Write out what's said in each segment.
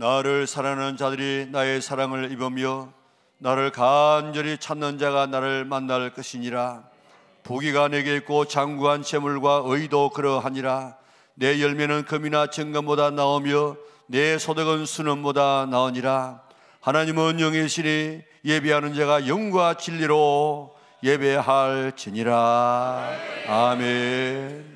나를 사랑하는 자들이 나의 사랑을 입으며 나를 간절히 찾는 자가 나를 만날 것이니라. 부귀가 내게 있고 장구한 재물과 의도 그러하니라. 내 열매는 금이나 정금보다 나으며 내 소득은 순금보다 나으니라. 하나님은 영이시니 예배하는 자가 영과 진리로 예배할지니라. 아멘.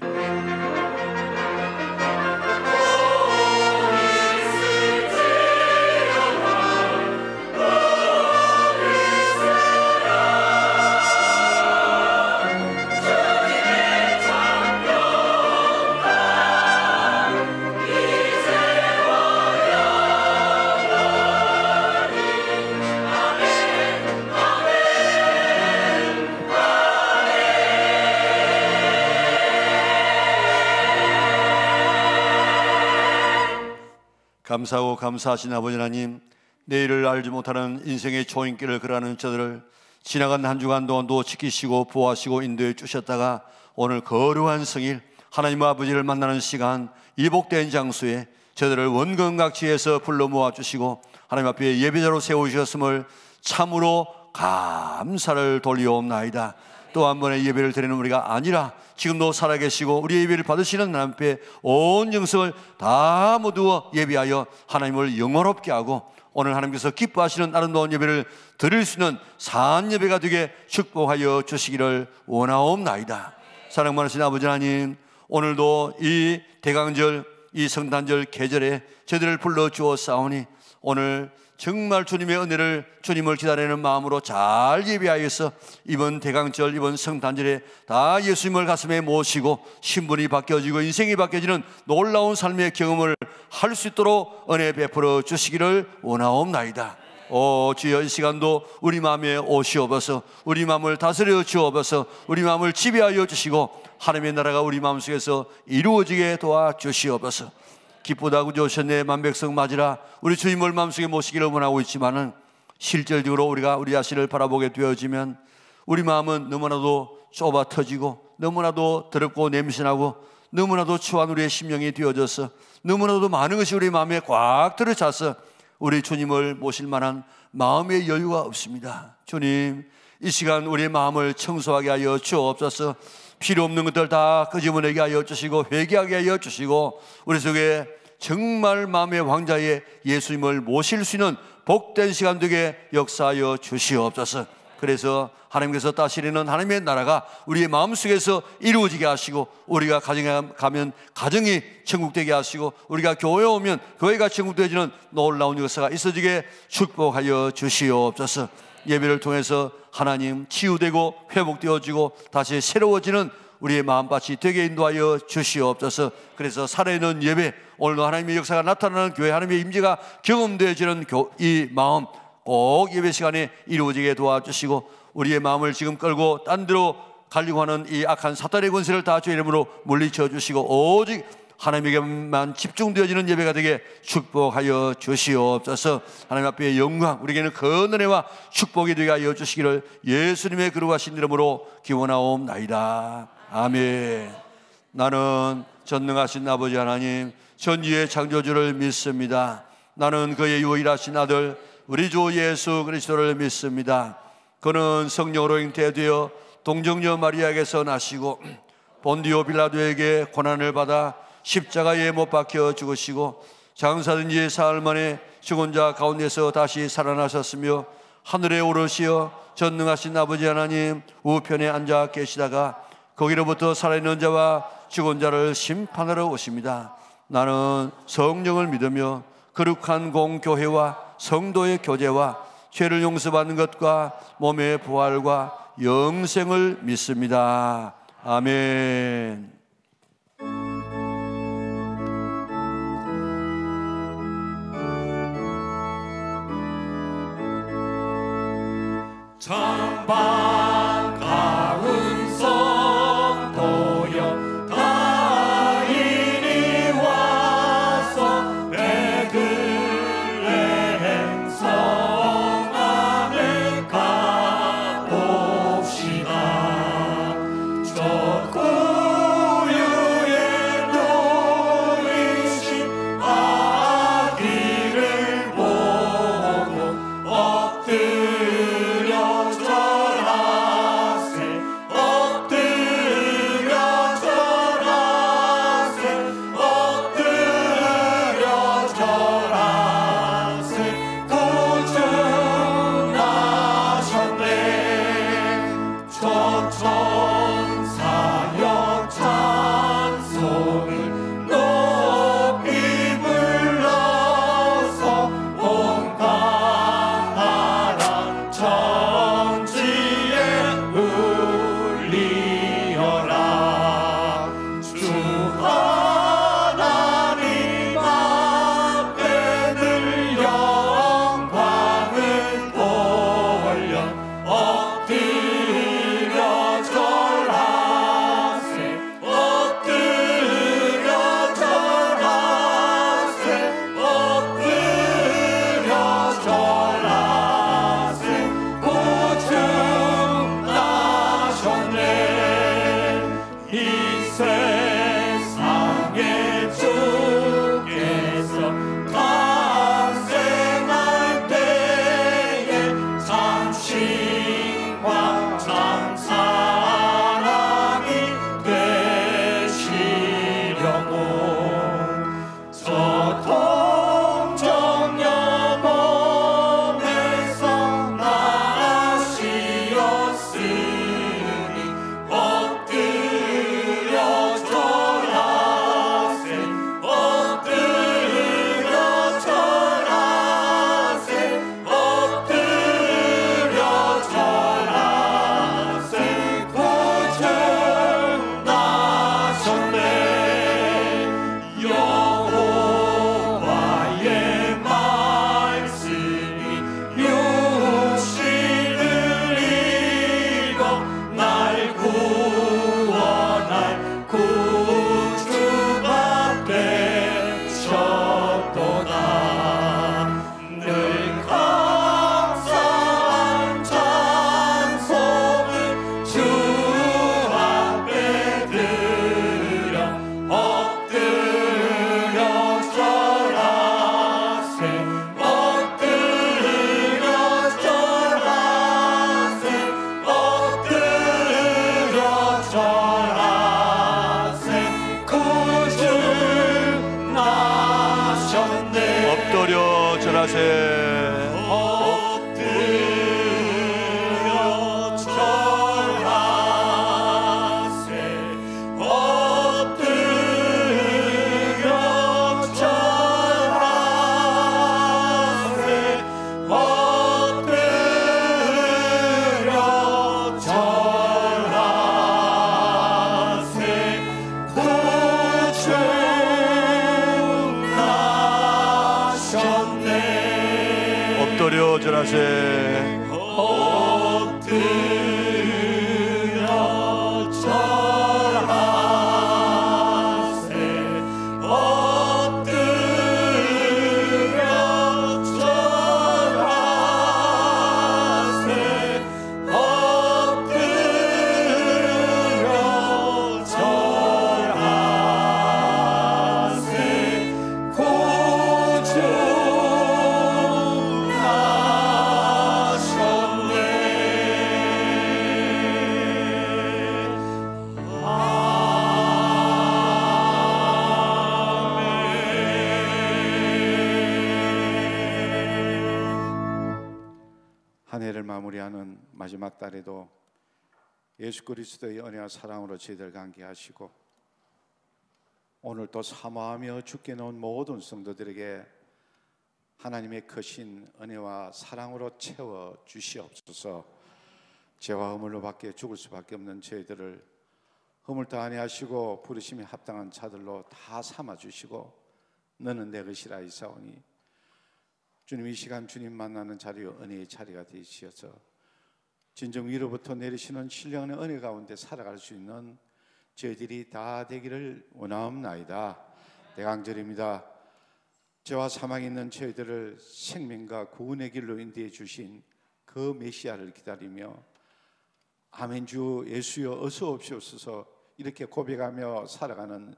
감사하고 감사하신 아버지 하나님, 내일을 알지 못하는 인생의 초인길을 걸어가는 저들을 지나간 한 주간 동안도 지키시고 보호하시고 인도해 주셨다가 오늘 거룩한 성일 하나님 아버지를 만나는 시간, 이 복된 장소에 저들을 원건각지에서 불러 모아주시고 하나님 앞에 예배자로 세우셨음을 참으로 감사를 돌리옵나이다. 또 한 번의 예배를 드리는 우리가 아니라 지금도 살아계시고 우리의 예배를 받으시는 하나님 앞에 온 영성을 다 모두 예배하여 하나님을 영원롭게 하고 오늘 하나님께서 기뻐하시는 아름다운 예배를 드릴 수 있는 산 예배가 되게 축복하여 주시기를 원하옵나이다. 사랑 많으신 아버지 하나님, 오늘도 이 대강절, 이 성탄절 계절에 저희들을 불러주었사오니 오늘 정말 주님의 은혜를, 주님을 기다리는 마음으로 잘 예배하여서 이번 대강절, 이번 성탄절에 다 예수님을 가슴에 모시고 신분이 바뀌어지고 인생이 바뀌어지는 놀라운 삶의 경험을 할 수 있도록 은혜 베풀어 주시기를 원하옵나이다. 주여, 이 시간도 우리 마음에 오시옵소서. 우리 마음을 다스려 주옵소서. 우리 마음을 지배하여 주시고 하나님의 나라가 우리 마음속에서 이루어지게 도와주시옵소서. 기쁘다 구주셨네 만백성 맞으라. 우리 주님을 마음속에 모시기를 원하고 있지만은 실질적으로 우리가 우리 자신을 바라보게 되어지면 우리 마음은 너무나도 좁아 터지고 너무나도 더럽고 냄새나고 너무나도 추한 우리의 심령이 되어져서 너무나도 많은 것이 우리 마음에 꽉 들어차서 우리 주님을 모실 만한 마음의 여유가 없습니다. 주님, 이 시간 우리의 마음을 청소하게 하여 주옵소서. 필요 없는 것들 다 끄집어내게 하여 주시고 회개하게 하여 주시고 우리 속에 정말 마음의 왕자의 예수님을 모실 수 있는 복된 시간 되게 역사하여 주시옵소서. 그래서 하나님께서 따시려는 하나님의 나라가 우리의 마음속에서 이루어지게 하시고 우리가 가정에 가면 가정이 천국되게 하시고 우리가 교회에 오면 교회가 천국되어지는 놀라운 역사가 있어지게 축복하여 주시옵소서. 예배를 통해서 하나님 치유되고 회복되어지고 다시 새로워지는 우리의 마음밭이 되게 인도하여 주시옵소서. 그래서 살아있는 예배, 오늘도 하나님의 역사가 나타나는 교회, 하나님의 임재가 경험되어지는 이 마음 꼭 예배 시간에 이루어지게 도와주시고 우리의 마음을 지금 끌고 딴 데로 가려고 하는 이 악한 사탄의 권세를 다 주의 이름으로 물리쳐 주시고 오직 하나님에게만 집중되어지는 예배가 되게 축복하여 주시옵소서. 하나님 앞에 영광, 우리에게는 그 은혜와 축복이 되게 하여 주시기를 예수님의 거룩하신 이름으로 기원하옵나이다. 아멘. 나는 전능하신 아버지 하나님, 전지의 창조주를 믿습니다. 나는 그의 유일하신 아들 우리 주 예수 그리스도를 믿습니다. 그는 성령으로 잉태되어 동정녀 마리아에게서 나시고 본디오 빌라도에게 고난을 받아 십자가에 못 박혀 죽으시고 장사된 지 사흘 만에 죽은 자 가운데서 다시 살아나셨으며 하늘에 오르시어 전능하신 아버지 하나님 우편에 앉아 계시다가 거기로부터 살아있는 자와 죽은 자를 심판하러 오십니다. 나는 성령을 믿으며 거룩한 공교회와 성도의 교제와 죄를 용서받는 것과 몸의 부활과 영생을 믿습니다. 아멘. 참 반가운 성도여 다 이리 와서 베들레헴 성 안에 가봅시다. 저 구유에 놓이신 아기를 보고 엎드려 절하세 엎드려 절하세 엎드려 절하세 구주 나셨네. 저 천사여 찬송을 높이 불러서 온 나라 천지에 울리어라. 주 하나님 앞에 늘 영광을 돌려 엎드려 절하세 엎드려 절하세 엎드려 절하세 구주 나셨네. 이 세상에 주께서 탄생할 때에 참 신과 참 사랑이 되시려고 저 동정녀 몸에서 나시었으니 엎드려 절하세 엎드려 절하세 엎드려 절하세 구주 나셨네. 여호와의 말씀이 육신을 입어 날 구원할 구주가 되셨도다. 늘 감사한 찬송을 주 앞에 드려 엎드려 절하세 엎드려 절하세 엎드려 절하세 구주 나셨네. 엎드려 절하세 엎드려 절하세 엎드려 절하세 엎드려 절하세 구주 나셨네. 엎드려 절하세 엎드려 절하세 엎드려 절하세 엎드려 절하세 구주 나셨네. 마무리하는 마지막 달에도 예수 그리스도의 은혜와 사랑으로 저희들과 함께하시고 오늘 또 사모하며 죽게 놓은 모든 성도들에게 하나님의 크신 은혜와 사랑으로 채워 주시옵소서. 죄와 허물로 밖에 죽을 수밖에 없는 저희들을 허물 다 아니하시고 부르심에 합당한 자들로 다 삼아 주시고 너는 내 것이라 이사오니 주님, 이 시간 주님 만나는 자리 은혜의 자리가 되시어서 진정 위로부터 내리시는 신령한 은혜 가운데 살아갈 수 있는 저희들이 다 되기를 원하옵나이다. 대강절입니다. 죄와 사망에 있는 저희들을 생명과 구원의 길로 인도해 주신 그 메시아를 기다리며 아멘 주 예수여 어서 옵시옵소서 이렇게 고백하며 살아가는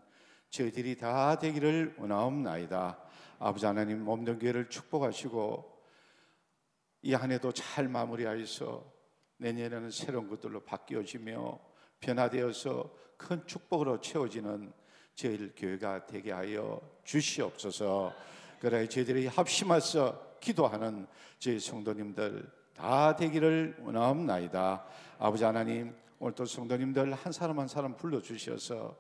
저희들이 다 되기를 원하옵나이다. 아버지 하나님, 몸된 교회를 축복하시고 이 한 해도 잘 마무리하여서 내년에는 새로운 것들로 바뀌어지며 변화되어서 큰 축복으로 채워지는 저희 교회가 되게 하여 주시옵소서. 그래 저희들이 합심해서 기도하는 저희 성도님들 다 되기를 원하옵나이다. 아버지 하나님, 오늘도 성도님들 한 사람 한 사람 불러주셔서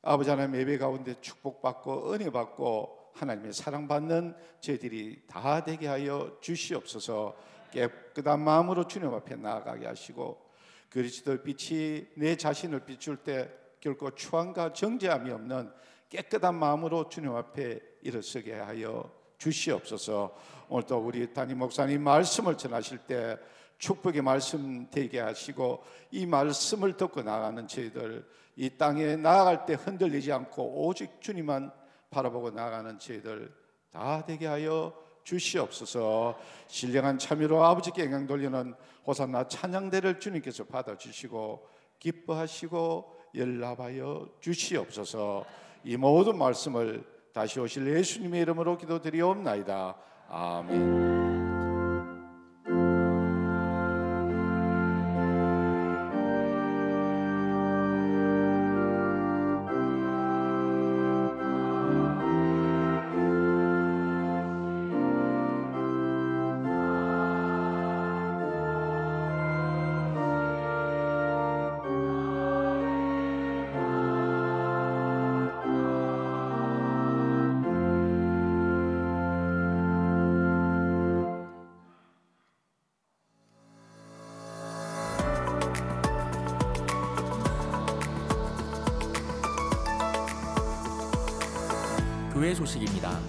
아버지 하나님 예배 가운데 축복받고 은혜받고 하나님의 사랑받는 저희들이 다 되게 하여 주시옵소서. 깨끗한 마음으로 주님 앞에 나아가게 하시고 그리스도의 빛이 내 자신을 비출 때 결코 추함과 정죄함이 없는 깨끗한 마음으로 주님 앞에 일어서게 하여 주시옵소서. 오늘도 우리 담임 목사님 말씀을 전하실 때 축복의 말씀 되게 하시고 이 말씀을 듣고 나가는 저희들 이 땅에 나아갈 때 흔들리지 않고 오직 주님만 바라보고 나아가는 저희들 다 되게 하여 주시옵소서. 신령한 참여로 아버지께 영광 돌리는 호산나 찬양대를 주님께서 받아주시고 기뻐하시고 연락하여 주시옵소서. 이 모든 말씀을 다시 오실 예수님의 이름으로 기도드리옵나이다. 아멘. 교회 소식입니다.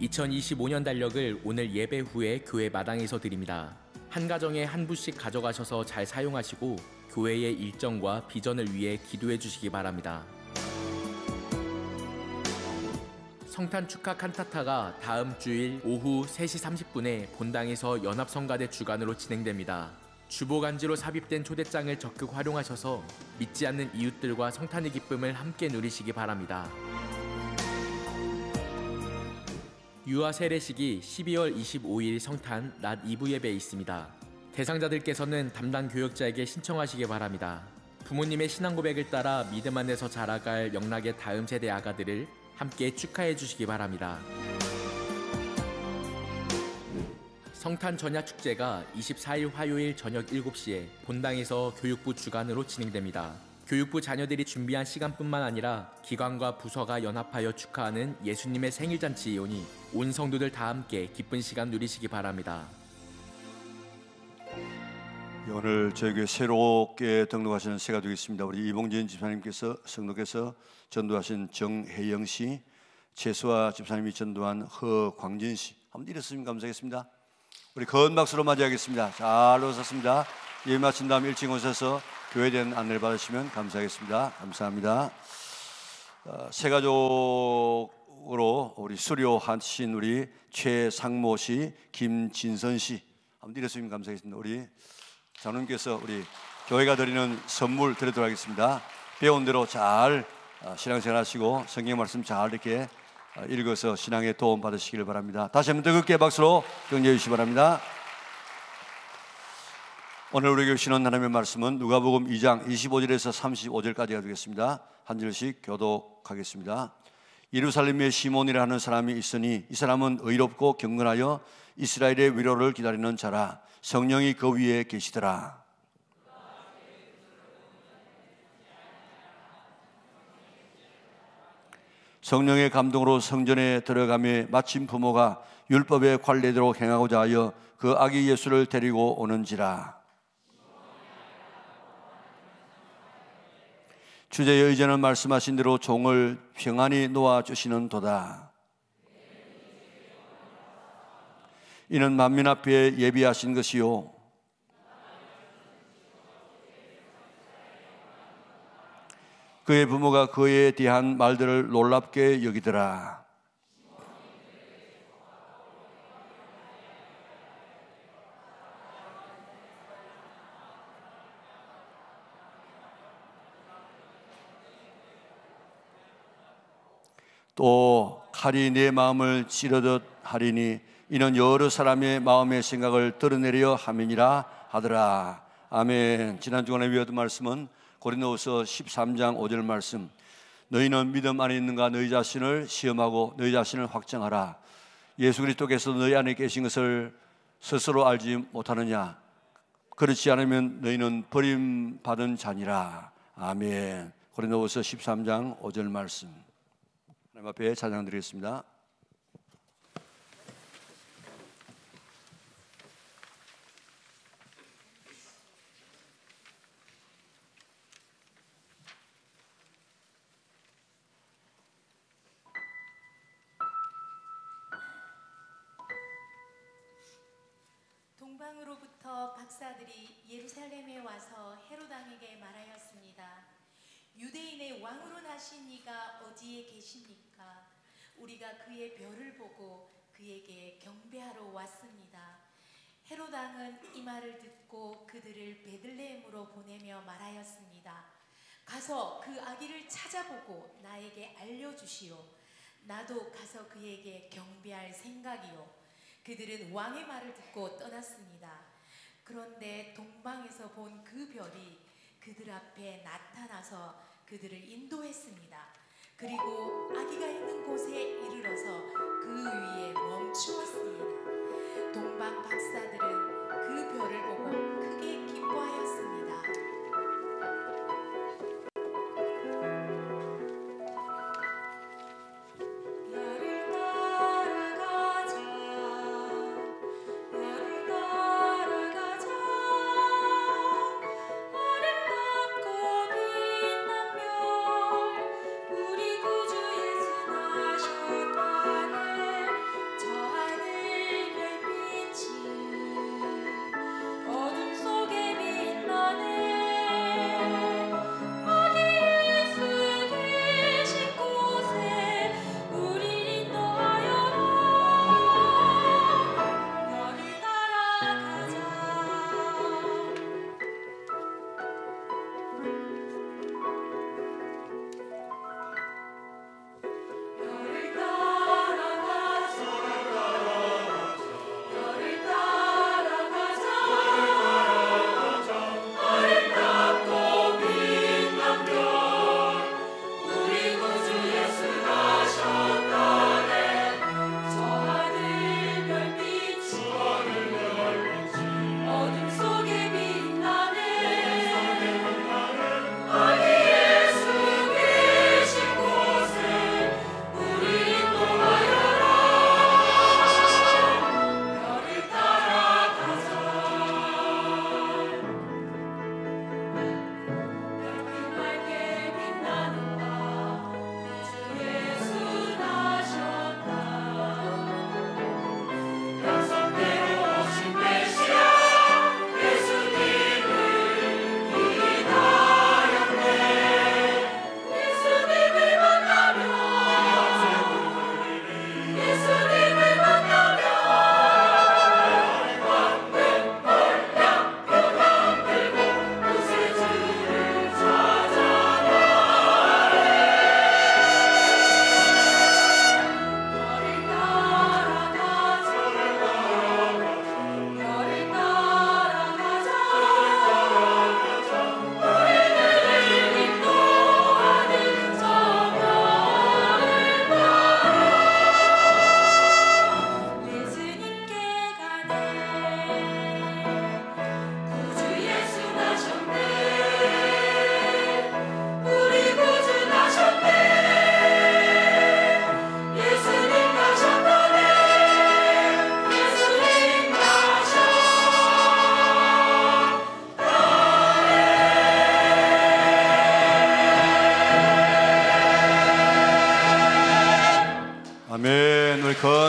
2025년 달력을 오늘 예배 후에 교회 마당에서 드립니다. 한 가정에 한 부씩 가져가셔서 잘 사용하시고 교회의 일정과 비전을 위해 기도해 주시기 바랍니다. 성탄 축하 칸타타가 다음 주일 오후 3시 30분에 본당에서 연합성가대 주관으로 진행됩니다. 주보간지로 삽입된 초대장을 적극 활용하셔서 믿지 않는 이웃들과 성탄의 기쁨을 함께 누리시기 바랍니다. 유아 세례식이 12월 25일 성탄 낮 2부 예배에 있습니다. 대상자들께서는 담당 교역자에게 신청하시기 바랍니다. 부모님의 신앙 고백을 따라 믿음 안에서 자라갈 영락의 다음 세대 아가들을 함께 축하해 주시기 바랍니다. 성탄 전야 축제가 24일 화요일 저녁 7시에 본당에서 교육부 주관으로 진행됩니다. 교육부 자녀들이 준비한 시간뿐만 아니라 기관과 부서가 연합하여 축하하는 예수님의 생일잔치이오니 온 성도들 다 함께 기쁜 시간 누리시기 바랍니다. 오늘 저희 교회 새롭게 등록하시는 새가 되겠습니다. 우리 이봉진 집사님께서 성도께서 전도하신 정혜영 씨, 최수아 집사님이 전도한 허광진 씨, 한번 일어서시면 감사하겠습니다. 우리 큰 박수로 맞이하겠습니다. 잘 오셨습니다. 예배 마친 다음 일찍 오셔서 교회에 대한 안내를 받으시면 감사하겠습니다. 감사합니다. 새 가족으로 우리 수료하신 우리 최상모 씨, 김진선 씨, 한번 일어서시면 감사하겠습니다. 우리 장로님께서 우리 교회가 드리는 선물 드리도록 하겠습니다. 배운 대로 잘 신앙생활 하시고 성경 말씀 잘 이렇게 읽어서 신앙에 도움 받으시기를 바랍니다. 다시 한번 뜨겁게 박수로 격려해 주시기 바랍니다. 오늘 우리 교시는 하나님의 말씀은 누가복음 2장 25절에서 35절까지가 되겠습니다. 한 절씩 교독하겠습니다. 예루살렘에 시몬이라 하는 사람이 있으니 이 사람은 의롭고 경건하여 이스라엘의 위로를 기다리는 자라. 성령이 그 위에 계시더라. 성령의 감동으로 성전에 들어가며 마침 부모가 율법의 관례대로 행하고자 하여 그 아기 예수를 데리고 오는지라. 주제의 의전은 말씀하신 대로 종을 평안히 놓아주시는 도다. 이는 만민 앞에 예비하신 것이요 그의 부모가 그에 대한 말들을 놀랍게 여기더라. 또 칼이 내 마음을 찌르듯 하리니 이는 여러 사람의 마음의 생각을 드러내려 함이니라 하더라. 아멘. 지난 주간에 외웠던 말씀은 고린도후서 13장 5절 말씀. 너희는 믿음 안에 있는가 너희 자신을 시험하고 너희 자신을 확정하라. 예수 그리스도께서 너희 안에 계신 것을 스스로 알지 못하느냐. 그렇지 않으면 너희는 버림받은 자니라. 아멘. 고린도후서 13장 5절 말씀. 하나님 앞에 찬양드리겠습니다. 동방으로부터 박사들이 예루살렘에 와서 헤롯 왕에게 말하였습니다. 유대인의 왕으로 나신 이가 어디에 계십니까? 우리가 그의 별을 보고 그에게 경배하러 왔습니다. 헤롯 왕은 이 말을 듣고 그들을 베들레헴으로 보내며 말하였습니다. 가서 그 아기를 찾아보고 나에게 알려주시오. 나도 가서 그에게 경배할 생각이요. 그들은 왕의 말을 듣고 떠났습니다. 그런데 동방에서 본 그 별이 그들 앞에 나타나서 그들을 인도했습니다. 그리고 아기가 있는 곳에 이르러서 그 위에 멈추었습니다. 동방 박사들은 그 별을 보고 크게 기뻐하였습니다. 어둠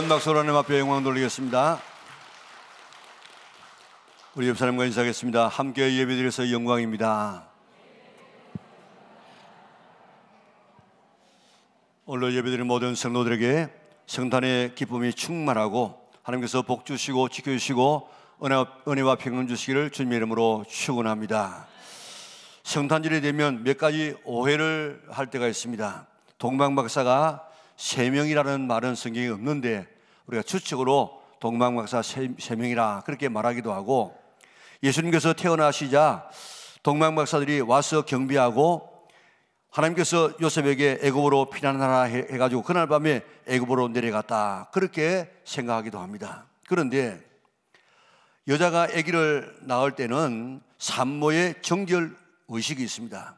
박수로 하나님 앞에 영광 돌리겠습니다. 우리 옆 사람과 인사하겠습니다. 함께 예배드려서 영광입니다. 오늘 예배드리는 모든 성도들에게 성탄의 기쁨이 충만하고 하나님께서 복 주시고 지켜주시고 은혜와 평강 주시기를 주님의 이름으로 축원합니다. 성탄절이 되면 몇 가지 오해를 할 때가 있습니다. 동방박사가 3명이라는 말은 성경에 없는데 우리가 추측으로 동방박사 3명이라 그렇게 말하기도 하고, 예수님께서 태어나시자 동방박사들이 와서 경비하고 하나님께서 요셉에게 애굽으로 피난하라 해가지고 그날 밤에 애굽으로 내려갔다 그렇게 생각하기도 합니다. 그런데 여자가 아기를 낳을 때는 산모의 정결 의식이 있습니다.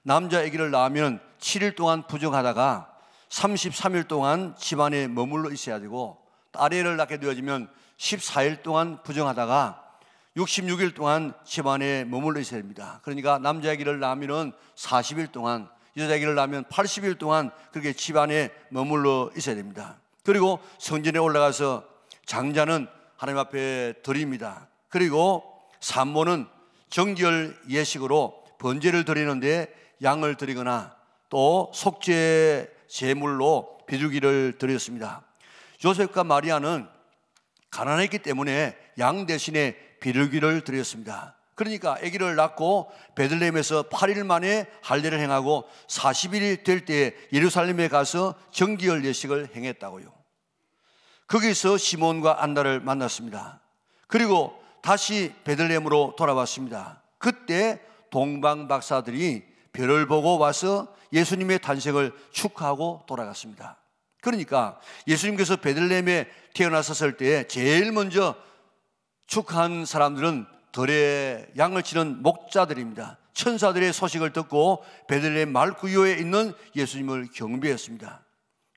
남자 아기를 낳으면 7일 동안 부정하다가 33일 동안 집안에 머물러 있어야 되고, 딸애를 낳게 되어지면 14일 동안 부정하다가 66일 동안 집안에 머물러 있어야 됩니다. 그러니까 남자 아기를 낳으면 40일 동안, 여자 아기를 낳으면 80일 동안 그렇게 집안에 머물러 있어야 됩니다. 그리고 성전에 올라가서 장자는 하나님 앞에 드립니다. 그리고 산모는 정결 예식으로 번제를 드리는데 양을 드리거나 또 속죄 제물로 비둘기를 드렸습니다. 요셉과 마리아는 가난했기 때문에 양 대신에 비둘기를 드렸습니다. 그러니까 아기를 낳고 베들레헴에서 8일 만에 할례를 행하고 40일이 될 때 예루살렘에 가서 정기열 예식을 행했다고요. 거기서 시몬과 안나를 만났습니다. 그리고 다시 베들레헴으로 돌아왔습니다. 그때 동방박사들이 별을 보고 와서 예수님의 탄생을 축하하고 돌아갔습니다. 그러니까 예수님께서 베들레헴에 태어나셨을 때 제일 먼저 축하한 사람들은 들에 양을 치는 목자들입니다. 천사들의 소식을 듣고 베들레헴 말구유에 있는 예수님을 경배했습니다.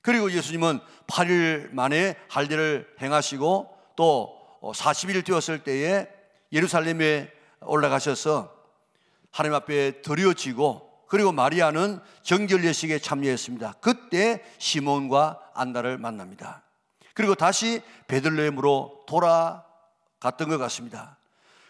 그리고 예수님은 8일 만에 할례를 행하시고 또 40일 되었을 때에 예루살렘에 올라가셔서 하나님 앞에 드려지고, 그리고 마리아는 정결 예식에 참여했습니다. 그때 시몬과 안나를 만납니다. 그리고 다시 베들레헴으로 돌아갔던 것 같습니다.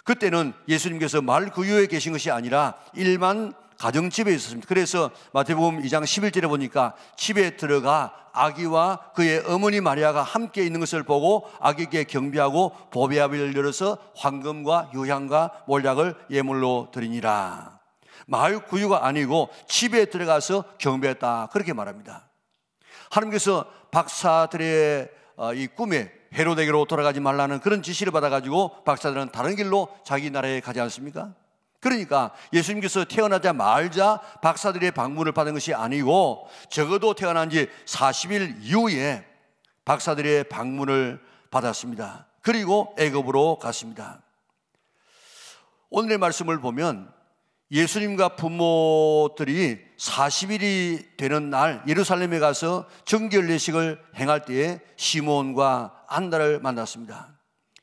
그때는 예수님께서 말구유에 계신 것이 아니라 일반 가정집에 있었습니다. 그래서 마태복음 2장 11절에 보니까 집에 들어가 아기와 그의 어머니 마리아가 함께 있는 것을 보고 아기에게 경배하고 보배합을 열어서 황금과 유향과 몰약을 예물로 드리니라. 마을 구유가 아니고 집에 들어가서 경배했다 그렇게 말합니다. 하나님께서 박사들의 이 꿈에 헤로데게로 돌아가지 말라는 그런 지시를 받아가지고 박사들은 다른 길로 자기 나라에 가지 않습니까? 그러니까 예수님께서 태어나자마자 박사들의 방문을 받은 것이 아니고 적어도 태어난 지 40일 이후에 박사들의 방문을 받았습니다. 그리고 애굽으로 갔습니다. 오늘의 말씀을 보면 예수님과 부모들이 40일이 되는 날 예루살렘에 가서 정결 예식을 행할 때에 시몬과 안나를 만났습니다.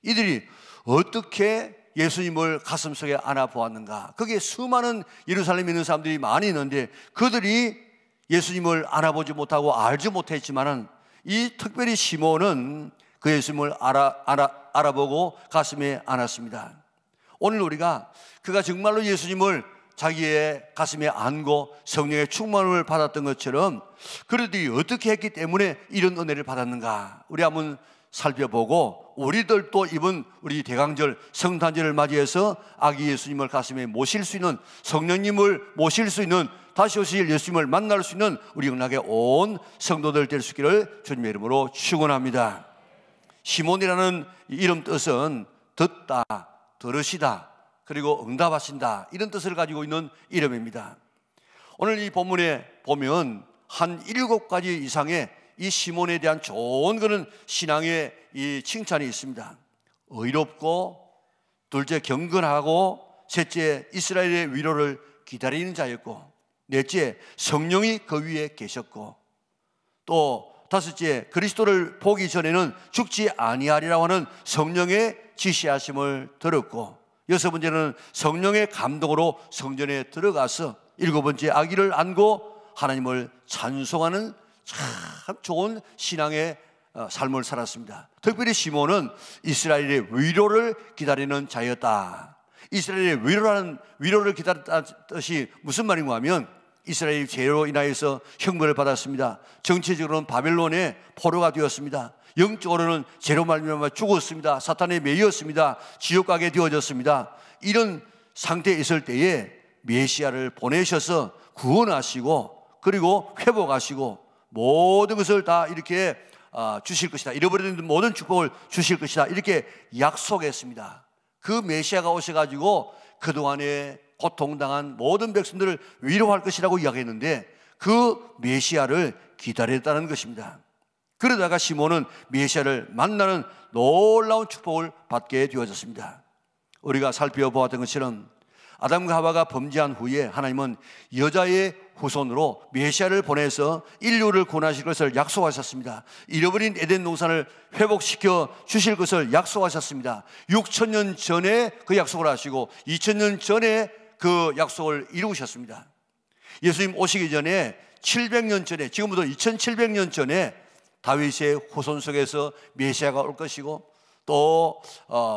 이들이 어떻게 예수님을 가슴속에 안아보았는가? 거기에 수많은 예루살렘에 있는 사람들이 많이 있는데 그들이 예수님을 안아보지 못하고 알지 못했지만은 이 특별히 시몬은 그 예수님을 알아보고 가슴에 안았습니다. 오늘 우리가 그가 정말로 예수님을 자기의 가슴에 안고 성령의 충만을 받았던 것처럼 그들이 어떻게 했기 때문에 이런 은혜를 받았는가? 우리 한번 살펴보고 우리들도 이번 우리 대강절 성탄절을 맞이해서 아기 예수님을 가슴에 모실 수 있는, 성령님을 모실 수 있는, 다시 오실 예수님을 만날 수 있는 우리 영락에 온 성도들 될 수 있기를 주님의 이름으로 축원합니다. 시몬이라는 이름 뜻은 듣다, 들으시다, 그리고 응답하신다 이런 뜻을 가지고 있는 이름입니다. 오늘 이 본문에 보면 한 7가지 이상의 이 시몬에 대한 좋은 그런 신앙의 이 칭찬이 있습니다. 의롭고, 둘째 경건하고, 셋째 이스라엘의 위로를 기다리는 자였고, 넷째 성령이 그 위에 계셨고, 또 다섯째 그리스도를 보기 전에는 죽지 아니하리라고 하는 성령의 지시하심을 들었고, 여섯 번째는 성령의 감동으로 성전에 들어가서 일곱 번째 아기를 안고 하나님을 찬송하는 참 좋은 신앙의 삶을 살았습니다. 특별히 시몬은 이스라엘의 위로를 기다리는 자였다. 이스라엘의 위로를 기다렸다는 뜻이 무슨 말인가 하면 이스라엘이 죄로 인하여서 형벌을 받았습니다. 정치적으로는 바벨론의 포로가 되었습니다. 영적으로는 죄로 말미암아 죽었습니다. 사탄에 매였습니다. 지옥 가게 되어졌습니다. 이런 상태에 있을 때에 메시아를 보내셔서 구원하시고 그리고 회복하시고 모든 것을 다 이렇게 주실 것이다. 잃어버린 모든 축복을 주실 것이다. 이렇게 약속했습니다. 그 메시아가 오셔가지고 그동안에 고통당한 모든 백성들을 위로할 것이라고 이야기했는데 그 메시아를 기다렸다는 것입니다. 그러다가 시몬은 메시아를 만나는 놀라운 축복을 받게 되어졌습니다. 우리가 살펴보았던 것처럼 아담과 하와가 범죄한 후에 하나님은 여자의 후손으로 메시아를 보내서 인류를 구원하실 것을 약속하셨습니다. 잃어버린 에덴 동산을 회복시켜 주실 것을 약속하셨습니다. 6,000년 전에 그 약속을 하시고 2,000년 전에 그 약속을 이루셨습니다. 예수님 오시기 전에 700년 전에, 지금부터 2700년 전에 다윗의 후손 속에서 메시아가 올 것이고 또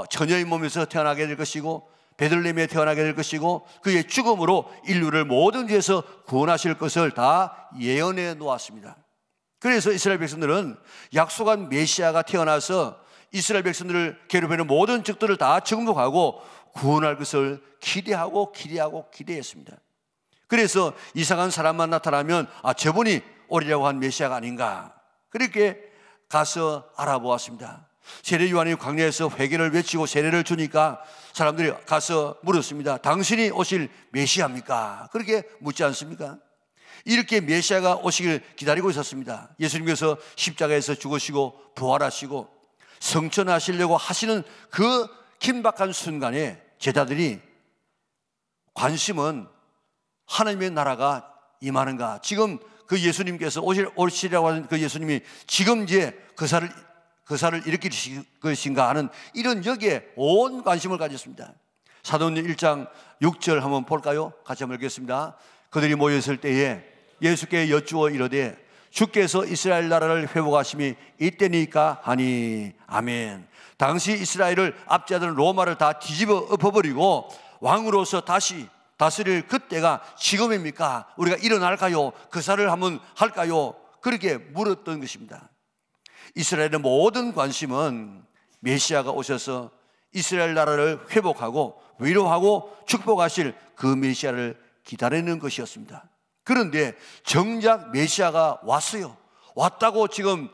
처녀의 몸에서 태어나게 될 것이고 베들레헴에 태어나게 될 것이고 그의 죽음으로 인류를 모든 죄에서 구원하실 것을 다 예언해 놓았습니다. 그래서 이스라엘 백성들은 약속한 메시아가 태어나서 이스라엘 백성들을 괴롭히는 모든 적들을 다 정복하고 구원할 것을 기대했습니다. 그래서 이상한 사람만 나타나면 저분이 오리라고 한 메시아가 아닌가 그렇게 가서 알아보았습니다. 세례 요한이 광야에서 회개를 외치고 세례를 주니까 사람들이 가서 물었습니다. 당신이 오실 메시아입니까? 그렇게 묻지 않습니까? 이렇게 메시아가 오시길 기다리고 있었습니다. 예수님께서 십자가에서 죽으시고 부활하시고 성천하시려고 하시는 그 긴박한 순간에 제자들이 관심은 하나님의 나라가 임하는가, 지금 그 예수님께서 오시라고 하는 그 예수님이 지금 이제 그사를 일으킬 것인가 하는 이런 여기에 온 관심을 가졌습니다. 사도행전 1장 6절 한번 볼까요? 같이 한번 읽겠습니다. 그들이 모였을 때에 예수께 여쭈어 이르되 주께서 이스라엘 나라를 회복하심이 이때니까 하니 아멘. 당시 이스라엘을 압제하던 로마를 다 뒤집어 엎어버리고 왕으로서 다시 다스릴 그때가 지금입니까? 우리가 일어날까요? 그사를 한번 할까요? 그렇게 물었던 것입니다. 이스라엘의 모든 관심은 메시아가 오셔서 이스라엘 나라를 회복하고 위로하고 축복하실 그 메시아를 기다리는 것이었습니다. 그런데 정작 메시아가 왔어요. 왔다고 지금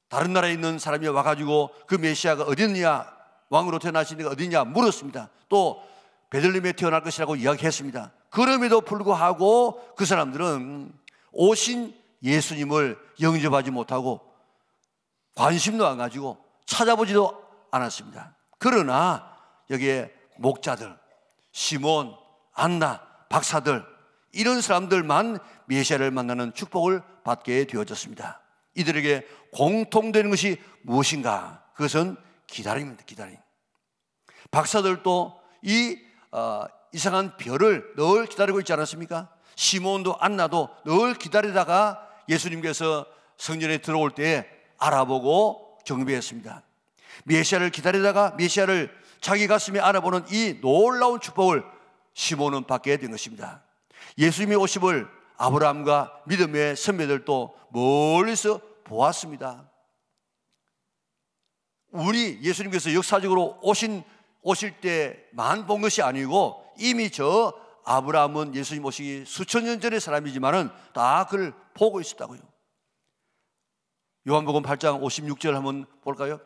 다른 나라에 있는 사람이 와가지고 그 메시아가 어디 있느냐, 왕으로 태어나신 데가 어디냐 물었습니다. 또 베들레헴에 태어날 것이라고 이야기했습니다. 그럼에도 불구하고 그 사람들은 오신 예수님을 영접하지 못하고 관심도 안 가지고 찾아보지도 않았습니다. 그러나 여기에 목자들, 시몬, 안나, 박사들 이런 사람들만 메시아를 만나는 축복을 받게 되어졌습니다. 이들에게 공통되는 것이 무엇인가? 그것은 기다림입니다. 기다림. 박사들도 이 이상한 별을 늘 기다리고 있지 않았습니까? 시몬도 안나도 늘 기다리다가 예수님께서 성전에 들어올 때 알아보고 경배했습니다. 메시아를 기다리다가 메시아를 자기 가슴에 알아보는 이 놀라운 축복을 시몬은 받게 된 것입니다. 예수님의 오심을 아브라함과 믿음의 선배들도 멀리서 보았습니다. 우리 예수님께서 역사적으로 오실 때만 본 것이 아니고 이미 저 아브라함은 예수님 오시기 수천 년 전의 사람이지만은 다 그를 보고 있었다고요. 요한복음 8장 56절 한번 볼까요?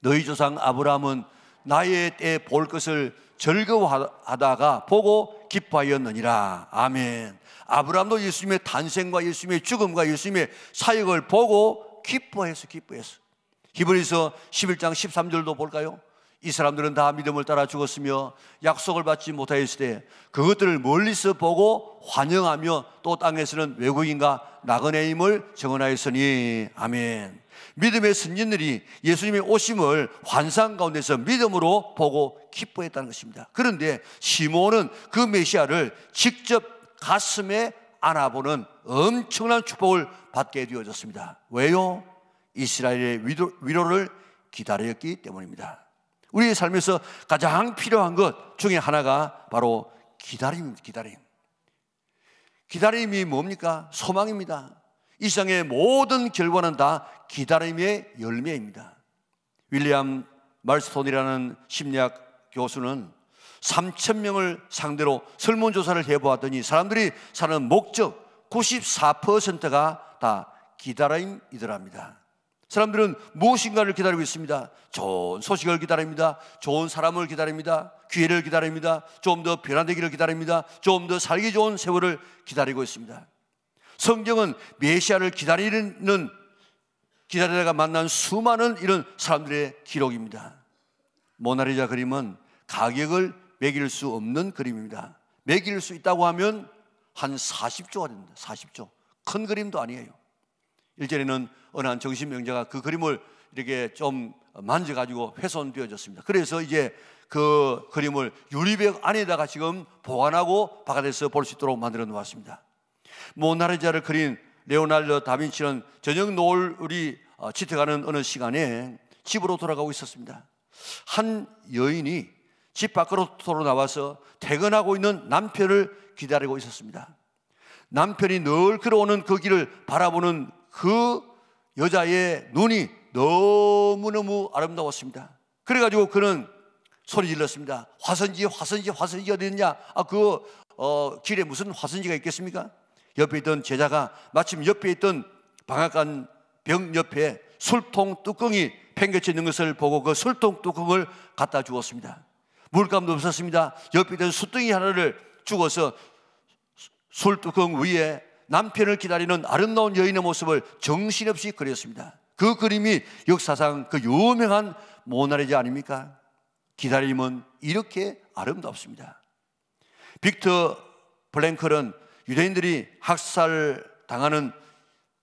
너희 조상 아브라함은 나의 때에 볼 것을 즐거워하다가 보고 기뻐하였느니라. 아멘. 아브라함도 예수님의 탄생과 예수님의 죽음과 예수님의 사역을 보고 기뻐했어. 히브리서 11장 13절도 볼까요? 이 사람들은 다 믿음을 따라 죽었으며 약속을 받지 못하였을 때 그것들을 멀리서 보고 환영하며 또 땅에서는 외국인과 나그네임을 증언하였으니 아멘. 믿음의 선진들이 예수님의 오심을 환상 가운데서 믿음으로 보고 기뻐했다는 것입니다. 그런데 시몬은 그 메시아를 직접 가슴에 안아보는 엄청난 축복을 받게 되어졌습니다. 왜요? 이스라엘의 위로를 기다렸기 때문입니다. 우리의 삶에서 가장 필요한 것 중에 하나가 바로 기다림입니다. 기다림이 뭡니까? 소망입니다. 이 세상의 모든 결과는 다 기다림의 열매입니다. 윌리엄 말스톤이라는 심리학 교수는 3,000명을 상대로 설문조사를 해보았더니 사람들이 사는 목적 94%가 다 기다림이더랍니다. 사람들은 무엇인가를 기다리고 있습니다. 좋은 소식을 기다립니다. 좋은 사람을 기다립니다. 기회를 기다립니다. 좀 더 변화되기를 기다립니다. 좀 더 살기 좋은 세월을 기다리고 있습니다. 성경은 메시아를 기다리다가 만난 수많은 이런 사람들의 기록입니다. 모나리자 그림은 가격을 매길 수 없는 그림입니다. 매길 수 있다고 하면 한 40조가 됩니다. 40조. 큰 그림도 아니에요. 일전에는 어느 한 정신병자가 그 그림을 이렇게 좀 만져가지고 훼손되어졌습니다. 그래서 이제 그 그림을 유리벽 안에다가 지금 보관하고 바깥에서 볼 수 있도록 만들어 놓았습니다. 모나리자를 그린 레오나르도 다빈치는 저녁 노을이 짙어가는 어느 시간에 집으로 돌아가고 있었습니다. 한 여인이 집 밖으로 나와서 퇴근하고 있는 남편을 기다리고 있었습니다. 남편이 늘 걸어오는 그 길을 바라보는 그 여자의 눈이 너무너무 아름다웠습니다. 그래가지고 그는 소리 질렀습니다. 화선지 어디 있냐? 길에 무슨 화선지가 있겠습니까? 옆에 있던 제자가 마침 옆에 있던 방앗간 벽 옆에 술통 뚜껑이 팽개쳐 있는 것을 보고 그 술통 뚜껑을 갖다 주었습니다. 물감도 없었습니다. 옆에 있던 숯등이 하나를 주어서 술뚜껑 위에 남편을 기다리는 아름다운 여인의 모습을 정신없이 그렸습니다. 그 그림이 역사상 그 유명한 모나리자 아닙니까? 기다림은 이렇게 아름답습니다. 빅터 프랭클은 유대인들이 학살당하는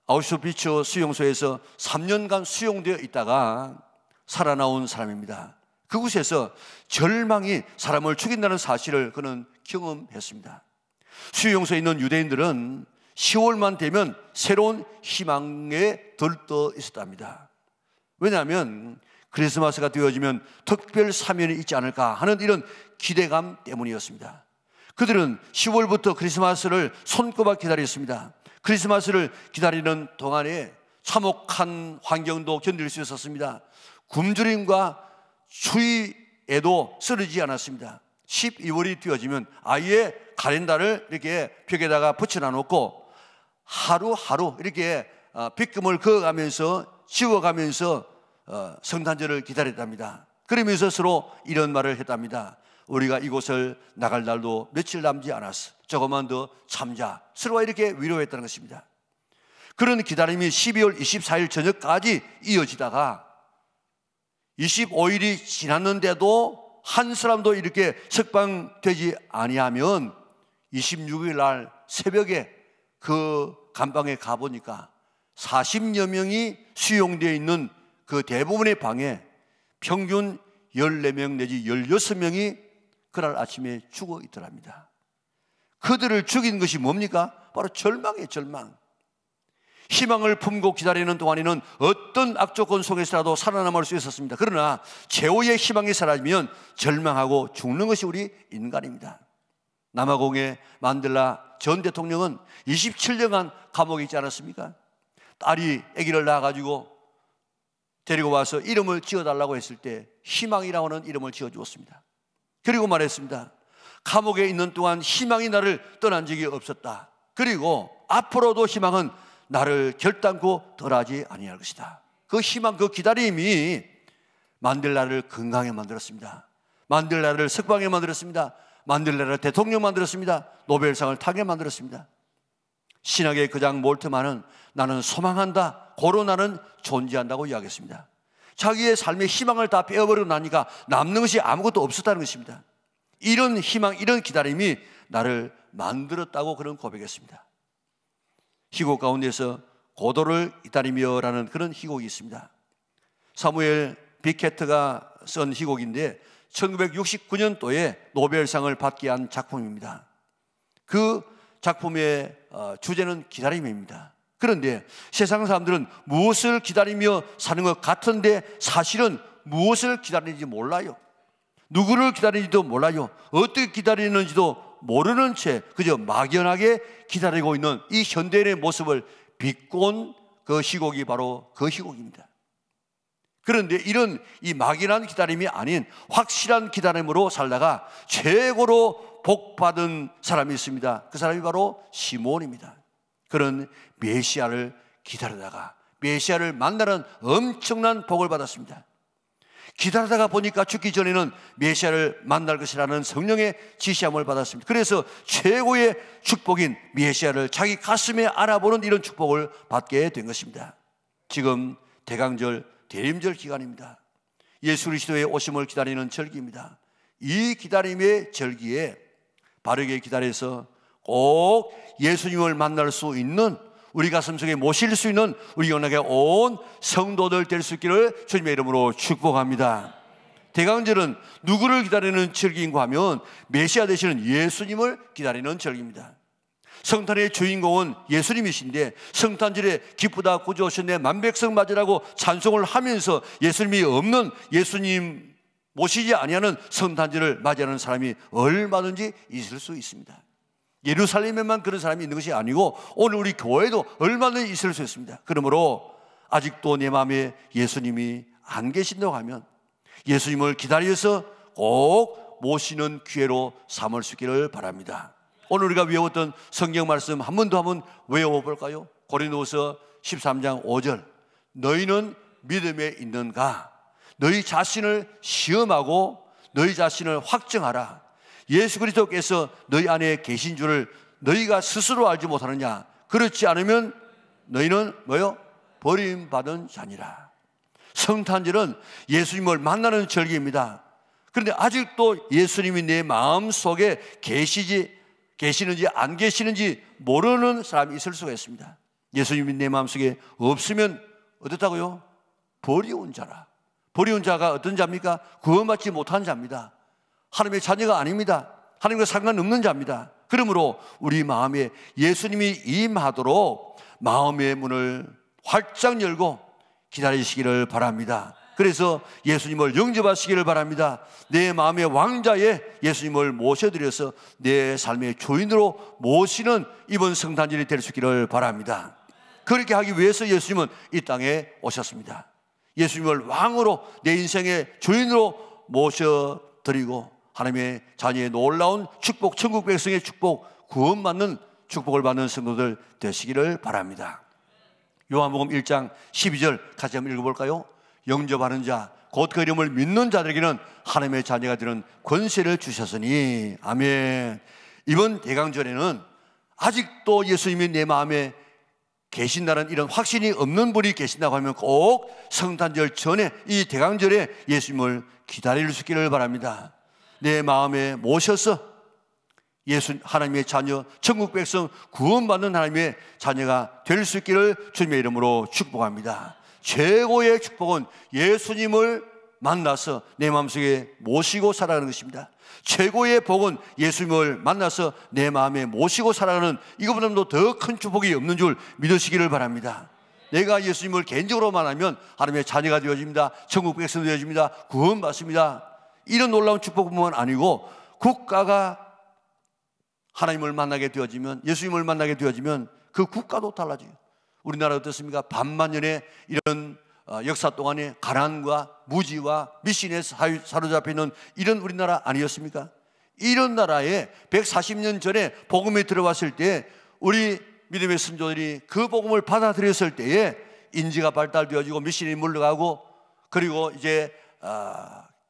아우슈비츠 수용소에서 3년간 수용되어 있다가 살아나온 사람입니다. 그곳에서 절망이 사람을 죽인다는 사실을 그는 경험했습니다. 수용소에 있는 유대인들은 10월만 되면 새로운 희망에 들떠 있었답니다. 왜냐하면 크리스마스가 되어지면 특별 사면이 있지 않을까 하는 이런 기대감 때문이었습니다. 그들은 10월부터 크리스마스를 손꼽아 기다렸습니다. 크리스마스를 기다리는 동안에 참혹한 환경도 견딜 수 있었습니다. 굶주림과 추위에도 쓰러지지 않았습니다. 12월이 되어지면 아예 카렌다를 이렇게 벽에다가 붙여놔놓고 하루하루 이렇게 빗금을 그어가면서 지워가면서 성탄절을 기다렸답니다. 그러면서 서로 이런 말을 했답니다. 우리가 이곳을 나갈 날도 며칠 남지 않았어. 조금만 더 참자. 서로가 이렇게 위로했다는 것입니다. 그런 기다림이 12월 24일 저녁까지 이어지다가 25일이 지났는데도 한 사람도 이렇게 석방되지 아니하면 26일 날 새벽에 그 감방에 가보니까 40여 명이 수용되어 있는 그 대부분의 방에 평균 14명 내지 16명이 그날 아침에 죽어 있더랍니다. 그들을 죽인 것이 뭡니까? 바로 절망이에요. 절망. 희망을 품고 기다리는 동안에는 어떤 악조건 속에서라도 살아남을 수 있었습니다. 그러나 최후의 희망이 사라지면 절망하고 죽는 것이 우리 인간입니다. 남아공의 만델라 전 대통령은 27년간 감옥에 있지 않았습니까? 딸이 아기를 낳아가지고 데리고 와서 이름을 지어달라고 했을 때 희망이라고 하는 이름을 지어주었습니다. 그리고 말했습니다. 감옥에 있는 동안 희망이 나를 떠난 적이 없었다. 그리고 앞으로도 희망은 나를 결단코 떠나지 아니할 것이다. 그 희망, 그 기다림이 만델라를 건강하게 만들었습니다. 만델라를 석방하게 만들었습니다. 만델라를 대통령 만들었습니다. 노벨상을 타게 만들었습니다. 신학의 그장 몰트만은 나는 소망한다, 고로 나는 존재한다고 이야기했습니다. 자기의 삶의 희망을 다 빼어버리고 나니까 남는 것이 아무것도 없었다는 것입니다. 이런 희망, 이런 기다림이 나를 만들었다고 그런 고백했습니다. 희곡 가운데서 고도를 기다리며라는 그런 희곡이 있습니다. 사무엘 비케트가 쓴 희곡인데 1969년도에 노벨상을 받게 한 작품입니다. 그 작품의 주제는 기다림입니다. 그런데 세상 사람들은 무엇을 기다리며 사는 것 같은데 사실은 무엇을 기다리는지 몰라요. 누구를 기다리는지도 몰라요. 어떻게 기다리는지도 모르는 채 그저 막연하게 기다리고 있는 이 현대인의 모습을 비꼰 그 시국이 바로 그 시국입니다. 그런데 이런 이 막연한 기다림이 아닌 확실한 기다림으로 살다가 최고로 복받은 사람이 있습니다. 그 사람이 바로 시몬입니다. 그런 메시아를 기다리다가 메시아를 만나는 엄청난 복을 받았습니다. 기다리다가 보니까 죽기 전에는 메시아를 만날 것이라는 성령의 지시함을 받았습니다. 그래서 최고의 축복인 메시아를 자기 가슴에 안아보는 이런 축복을 받게 된 것입니다. 지금 대강절 대림절 기간입니다. 예수 그리스도의 오심을 기다리는 절기입니다. 이 기다림의 절기에 바르게 기다려서 꼭 예수님을 만날 수 있는, 우리 가슴속에 모실 수 있는 우리 영락에 온 성도들 될 수 있기를 주님의 이름으로 축복합니다. 대강절은 누구를 기다리는 절기인가 하면 메시아 되시는 예수님을 기다리는 절기입니다. 성탄의 주인공은 예수님이신데 성탄절에 기쁘다 구주 오셨네 만백성 맞으라고 찬송을 하면서 예수님이 없는, 예수님 모시지 아니하는 성탄절을 맞이하는 사람이 얼마든지 있을 수 있습니다. 예루살렘에만 그런 사람이 있는 것이 아니고 오늘 우리 교회도 얼마든지 있을 수 있습니다. 그러므로 아직도 내 마음에 예수님이 안 계신다고 하면 예수님을 기다려서 꼭 모시는 기회로 삼을 수 있기를 바랍니다. 오늘 우리가 외웠던 성경 말씀 한 번 더 한번 외워볼까요? 고린도후서 13장 5절, 너희는 믿음에 있는가? 너희 자신을 시험하고 너희 자신을 확정하라. 예수 그리스도께서 너희 안에 계신 줄을 너희가 스스로 알지 못하느냐? 그렇지 않으면 너희는 뭐요? 버림받은 자니라. 성탄절은 예수님을 만나는 절기입니다. 그런데 아직도 예수님이 내 마음속에 계시는지 안 계시는지 모르는 사람이 있을 수가 있습니다. 예수님이 내 마음속에 없으면 어떻다고요? 버리운 자라. 버리운 자가 어떤 자입니까? 구원받지 못한 자입니다. 하나님의 자녀가 아닙니다. 하나님과 상관없는 자입니다. 그러므로 우리 마음에 예수님이 임하도록 마음의 문을 활짝 열고 기다리시기를 바랍니다. 그래서 예수님을 영접하시기를 바랍니다. 내 마음의 왕자에 예수님을 모셔드려서 내 삶의 주인으로 모시는 이번 성탄절이 될 수 있기를 바랍니다. 그렇게 하기 위해서 예수님은 이 땅에 오셨습니다. 예수님을 왕으로 내 인생의 주인으로 모셔드리고 하나님의 자녀의 놀라운 축복, 천국 백성의 축복, 구원받는 축복을 받는 성도들 되시기를 바랍니다. 요한복음 1장 12절 같이 한번 읽어볼까요? 영접하는 자, 곧 그 이름을 믿는 자들에게는 하나님의 자녀가 되는 권세를 주셨으니. 아멘. 이번 대강절에는 아직도 예수님이 내 마음에 계신다는 이런 확신이 없는 분이 계신다고 하면 꼭 성탄절 전에 이 대강절에 예수님을 기다릴 수 있기를 바랍니다. 내 마음에 모셔서 하나님의 자녀, 천국 백성, 구원받는 하나님의 자녀가 될 수 있기를 주님의 이름으로 축복합니다. 최고의 축복은 예수님을 만나서 내 마음속에 모시고 살아가는 것입니다. 최고의 복은 예수님을 만나서 내 마음에 모시고 살아가는, 이거보다도 더 큰 축복이 없는 줄 믿으시기를 바랍니다. 내가 예수님을 개인적으로 만나면 하나님의 자녀가 되어집니다. 천국 백성이 되어집니다. 구원받습니다. 이런 놀라운 축복뿐만 아니고 국가가 하나님을 만나게 되어지면, 예수님을 만나게 되어지면 그 국가도 달라져요. 우리나라 어떻습니까? 반만년의 이런 역사 동안에 가난과 무지와 미신에 사로잡혀 있는 이런 우리나라 아니었습니까? 이런 나라에 140년 전에 복음이 들어왔을 때 우리 믿음의 선조들이 그 복음을 받아들였을 때에 인지가 발달되어지고 미신이 물러가고, 그리고 이제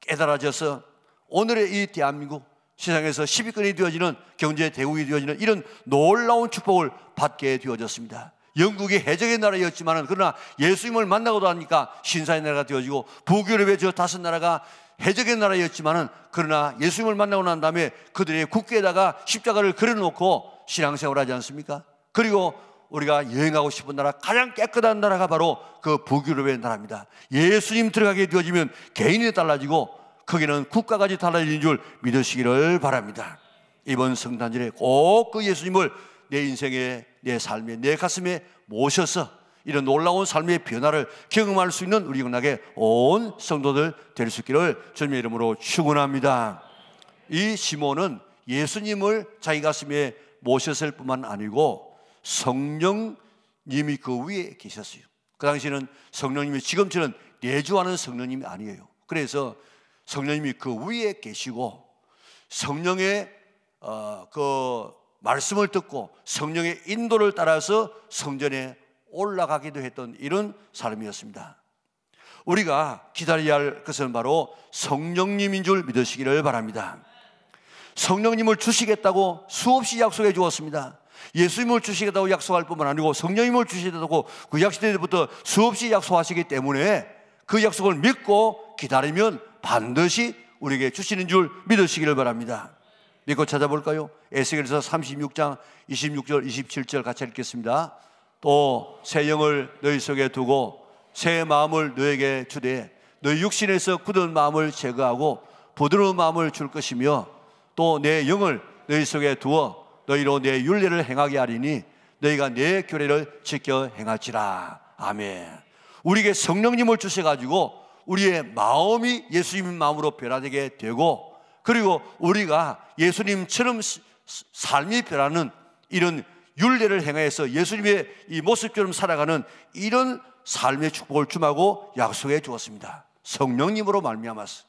깨달아져서 오늘의 이 대한민국 세상에서 10위권이 되어지는 경제 대국이 되어지는 이런 놀라운 축복을 받게 되어졌습니다. 영국이 해적의 나라였지만 그러나 예수님을 만나고 나니까 신사의 나라가 되어지고, 북유럽의 저 5나라가 해적의 나라였지만 그러나 예수님을 만나고 난 다음에 그들의 국기에다가 십자가를 그려놓고 신앙생활을 하지 않습니까? 그리고 우리가 여행하고 싶은 나라, 가장 깨끗한 나라가 바로 그 북유럽의 나라입니다. 예수님 들어가게 되어지면 개인이 달라지고 거기는 국가까지 달라지는 줄 믿으시기를 바랍니다. 이번 성탄절에 꼭 그 예수님을 내 인생에, 내 삶에, 내 가슴에 모셔서 이런 놀라운 삶의 변화를 경험할 수 있는 우리 영락의 온 성도들 될 수 있기를 주님의 이름으로 축원합니다. 이 시몬은 예수님을 자기 가슴에 모셨을 뿐만 아니고 성령님이 그 위에 계셨어요. 그 당시에는 성령님이 지금처럼 내주하는 성령님이 아니에요. 그래서 성령님이 그 위에 계시고 성령의 그 말씀을 듣고 성령의 인도를 따라서 성전에 올라가기도 했던 이런 사람이었습니다. 우리가 기다려야 할 것은 바로 성령님인 줄 믿으시기를 바랍니다. 성령님을 주시겠다고 수없이 약속해 주었습니다. 예수님을 주시겠다고 약속할 뿐만 아니고 성령님을 주시겠다고 그 약속 때부터 수없이 약속하시기 때문에 그 약속을 믿고 기다리면 반드시 우리에게 주시는 줄 믿으시기를 바랍니다. 믿고 찾아볼까요? 에스겔서 36장 26절 27절 같이 읽겠습니다. 또 새 영을 너희 속에 두고 새 마음을 너에게 주되 너희 육신에서 굳은 마음을 제거하고 부드러운 마음을 줄 것이며 또 내 영을 너희 속에 두어 너희로 내 율례를 행하게 하리니 너희가 내 규례를 지켜 행할지라. 아멘. 우리에게 성령님을 주셔가지고 우리의 마음이 예수님 마음으로 변화되게 되고 그리고 우리가 예수님처럼 삶이 변하는 이런 율례를 행하여서 예수님의 이 모습처럼 살아가는 이런 삶의 축복을 주마고 약속해 주었습니다. 성령님으로 말미암아서.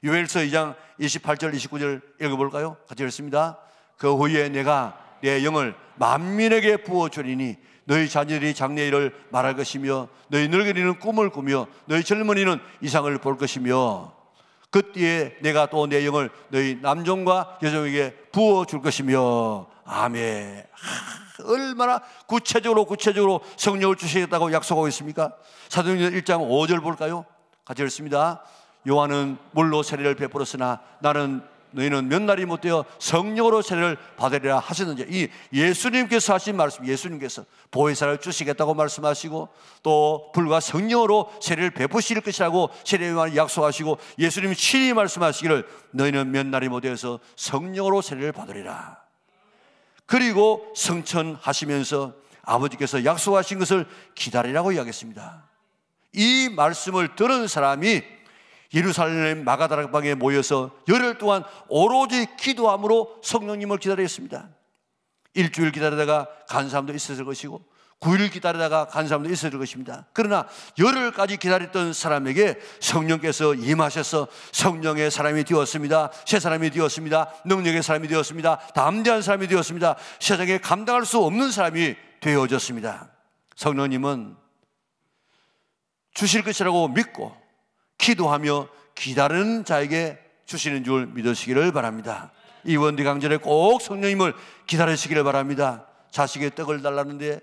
요엘서 2장 28절 29절 읽어볼까요? 같이 읽습니다. 그 후에 내가 내 영을 만민에게 부어주리니 너희 자녀들이 장래 일을 말할 것이며 너희 늙은이는 꿈을 꾸며 너희 젊은이는 이상을 볼 것이며 그때에 내가 또 내 영을 너희 남종과 여종에게 부어줄 것이며. 아멘. 얼마나 구체적으로 성령을 주시겠다고 약속하고 있습니까? 사도행전 1장 5절 볼까요? 같이 읽습니다. 요한은 물로 세례를 베풀었으나 너희는 몇 날이 못되어 성령으로 세례를 받으리라 하셨는지. 이 예수님께서 하신 말씀, 예수님께서 보혜사를 주시겠다고 말씀하시고 또 불과 성령으로 세례를 베푸실 것이라고 세례요한이 약속하시고 예수님이 친히 말씀하시기를 너희는 몇 날이 못되어서 성령으로 세례를 받으리라. 그리고 성천하시면서 아버지께서 약속하신 것을 기다리라고 이야기했습니다. 이 말씀을 들은 사람이 예루살렘 마가다락방에 모여서 열흘 동안 오로지 기도함으로 성령님을 기다렸습니다. 일주일 기다리다가 간 사람도 있었을 것이고 9일 기다리다가 간 사람도 있었을 것입니다. 그러나 열흘까지 기다렸던 사람에게 성령께서 임하셔서 성령의 사람이 되었습니다. 새 사람이 되었습니다. 능력의 사람이 되었습니다. 담대한 사람이 되었습니다. 세상에 감당할 수 없는 사람이 되어졌습니다. 성령님은 주실 것이라고 믿고 기도하며 기다리는 자에게 주시는 줄 믿으시기를 바랍니다. 이 원대 강절에 꼭 성령님을 기다리시기를 바랍니다. 자식의 떡을 달라는데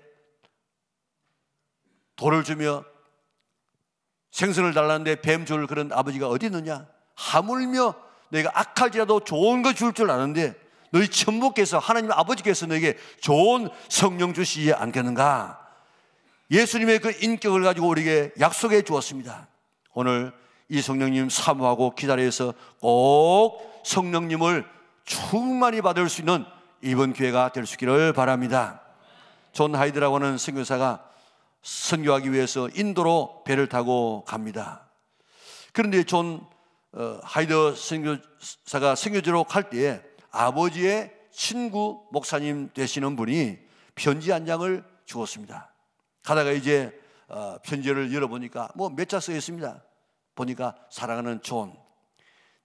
돌을 주며 생선을 달라는데 뱀 줄 그런 아버지가 어디 있느냐? 하물며 너희가 악할지라도 좋은 거 줄 줄 아는데 너희 천부께서 하나님 아버지께서 너에게 좋은 성령 주시지 않겠는가? 예수님의 그 인격을 가지고 우리에게 약속해 주었습니다. 오늘 이 성령님 사모하고 기다려서 꼭 성령님을 충만히 받을 수 있는 이번 기회가 될 수 있기를 바랍니다. 존 하이드라고 하는 선교사가 선교하기 위해서 인도로 배를 타고 갑니다. 그런데 존 하이드 선교사가 선교지로 갈 때에 아버지의 친구 목사님 되시는 분이 편지 한 장을 주었습니다. 가다가 이제 편지를 열어보니까 뭐 몇 자 써 있습니다. 보니까 사랑하는 존,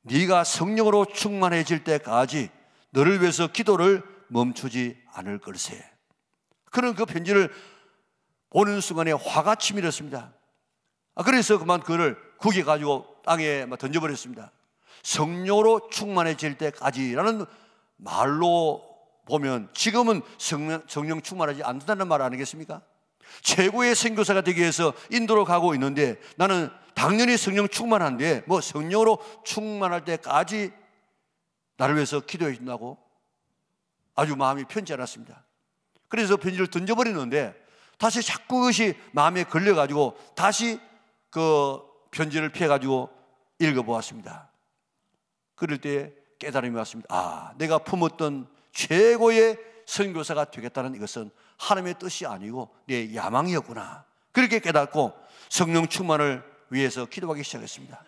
네가 성령으로 충만해질 때까지 너를 위해서 기도를 멈추지 않을 걸세. 그런 그 편지를 보는 순간에 화가 치밀었습니다. 그래서 그만 그를 구겨가지고 땅에 던져버렸습니다. 성령으로 충만해질 때까지라는 말로 보면 지금은 성령 충만하지 않는다는 말 아니겠습니까? 최고의 선교사가 되기 위해서 인도로 가고 있는데 나는 당연히 성령 충만한데 뭐 성령으로 충만할 때까지 나를 위해서 기도해 준다고 아주 마음이 편치 않았습니다. 그래서 편지를 던져버리는데 다시 자꾸 그것이 마음에 걸려가지고 다시 그 편지를 펴가지고 읽어보았습니다. 그럴 때 깨달음이 왔습니다. 아, 내가 품었던 최고의 선교사가 되겠다는 이것은 하나님의 뜻이 아니고 내 야망이었구나. 그렇게 깨닫고 성령 충만을 위해서 기도하기 시작했습니다.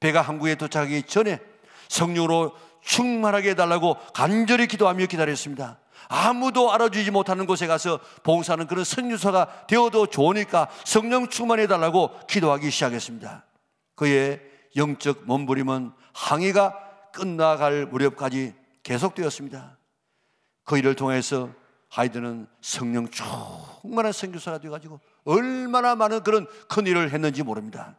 배가 한국에 도착하기 전에 성령으로 충만하게 해달라고 간절히 기도하며 기다렸습니다. 아무도 알아주지 못하는 곳에 가서 봉사하는 그런 선교사가 되어도 좋으니까 성령 충만해달라고 기도하기 시작했습니다. 그의 영적 몸부림은 항해가 끝나갈 무렵까지 계속되었습니다. 그 일을 통해서 하이드는 성령 충만한 선교사가 되어가지고 얼마나 많은 그런 큰 일을 했는지 모릅니다.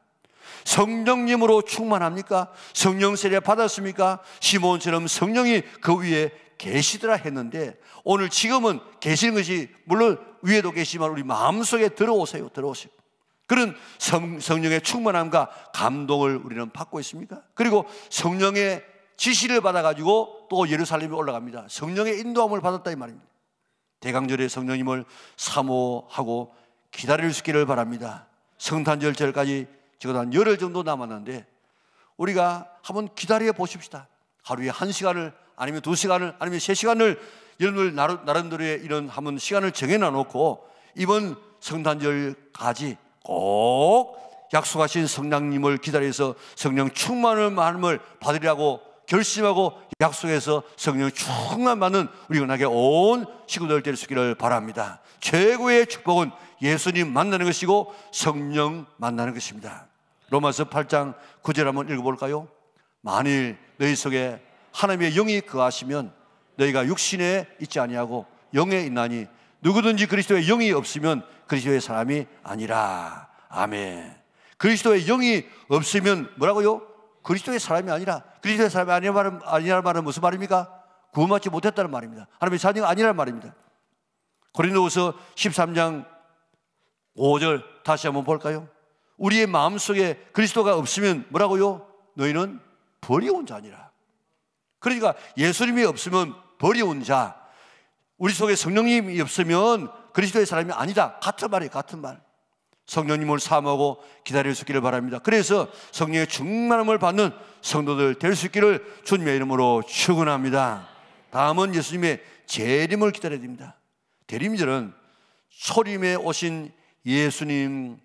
성령님으로 충만합니까? 성령 세례 받았습니까? 시몬처럼 성령이 그 위에 계시더라 했는데 오늘 지금은 계시는 것이 물론 위에도 계시지만 우리 마음속에 들어오세요. 그런 성령의 충만함과 감동을 우리는 받고 있습니까? 그리고 성령의 지시를 받아가지고 또 예루살렘에 올라갑니다. 성령의 인도함을 받았다 이 말입니다. 대강절에 성령님을 사모하고 기다릴 수 있기를 바랍니다. 성탄절 절까지 적어도 한 열흘 정도 남았는데 우리가 한번 기다려 보십시다. 하루에 1시간을 아니면 2시간을 아니면 3시간을 여러분들 나름대로의 이런 한번 시간을 정해놔 놓고 이번 성탄절까지 꼭 약속하신 성령님을 기다려서 성령 충만을 마음을 받으려고 결심하고 약속해서 성령 충만 받는 우리 은하계 온 식구들 될 수 있기를 바랍니다. 최고의 축복은 예수님 만나는 것이고 성령 만나는 것입니다. 로마서 8장 9절 한번 읽어볼까요? 만일 너희 속에 하나님의 영이 거하시면 너희가 육신에 있지 아니하고 영에 있나니 누구든지 그리스도의 영이 없으면 그리스도의 사람이 아니라. 아멘. 그리스도의 영이 없으면 뭐라고요? 그리스도의 사람이 아니라. 그리스도의 사람이 아니라는 말은 무슨 말입니까? 구원받지 못했다는 말입니다. 하나님의 자녀가 아니라는 말입니다. 고린도후서 13장 5절 다시 한번 볼까요? 우리의 마음속에 그리스도가 없으면 뭐라고요? 너희는 버리온 자니라. 그러니까 예수님이 없으면 버리온 자, 우리 속에 성령님이 없으면 그리스도의 사람이 아니다. 같은 말이에요. 같은 말. 성령님을 사모하고 기다릴 수 있기를 바랍니다. 그래서 성령의 충만함을 받는 성도들 될 수 있기를 주님의 이름으로 축원합니다. 다음은 예수님의 재림을 기다려야 됩니다. 대림절은 초림에 오신 예수님께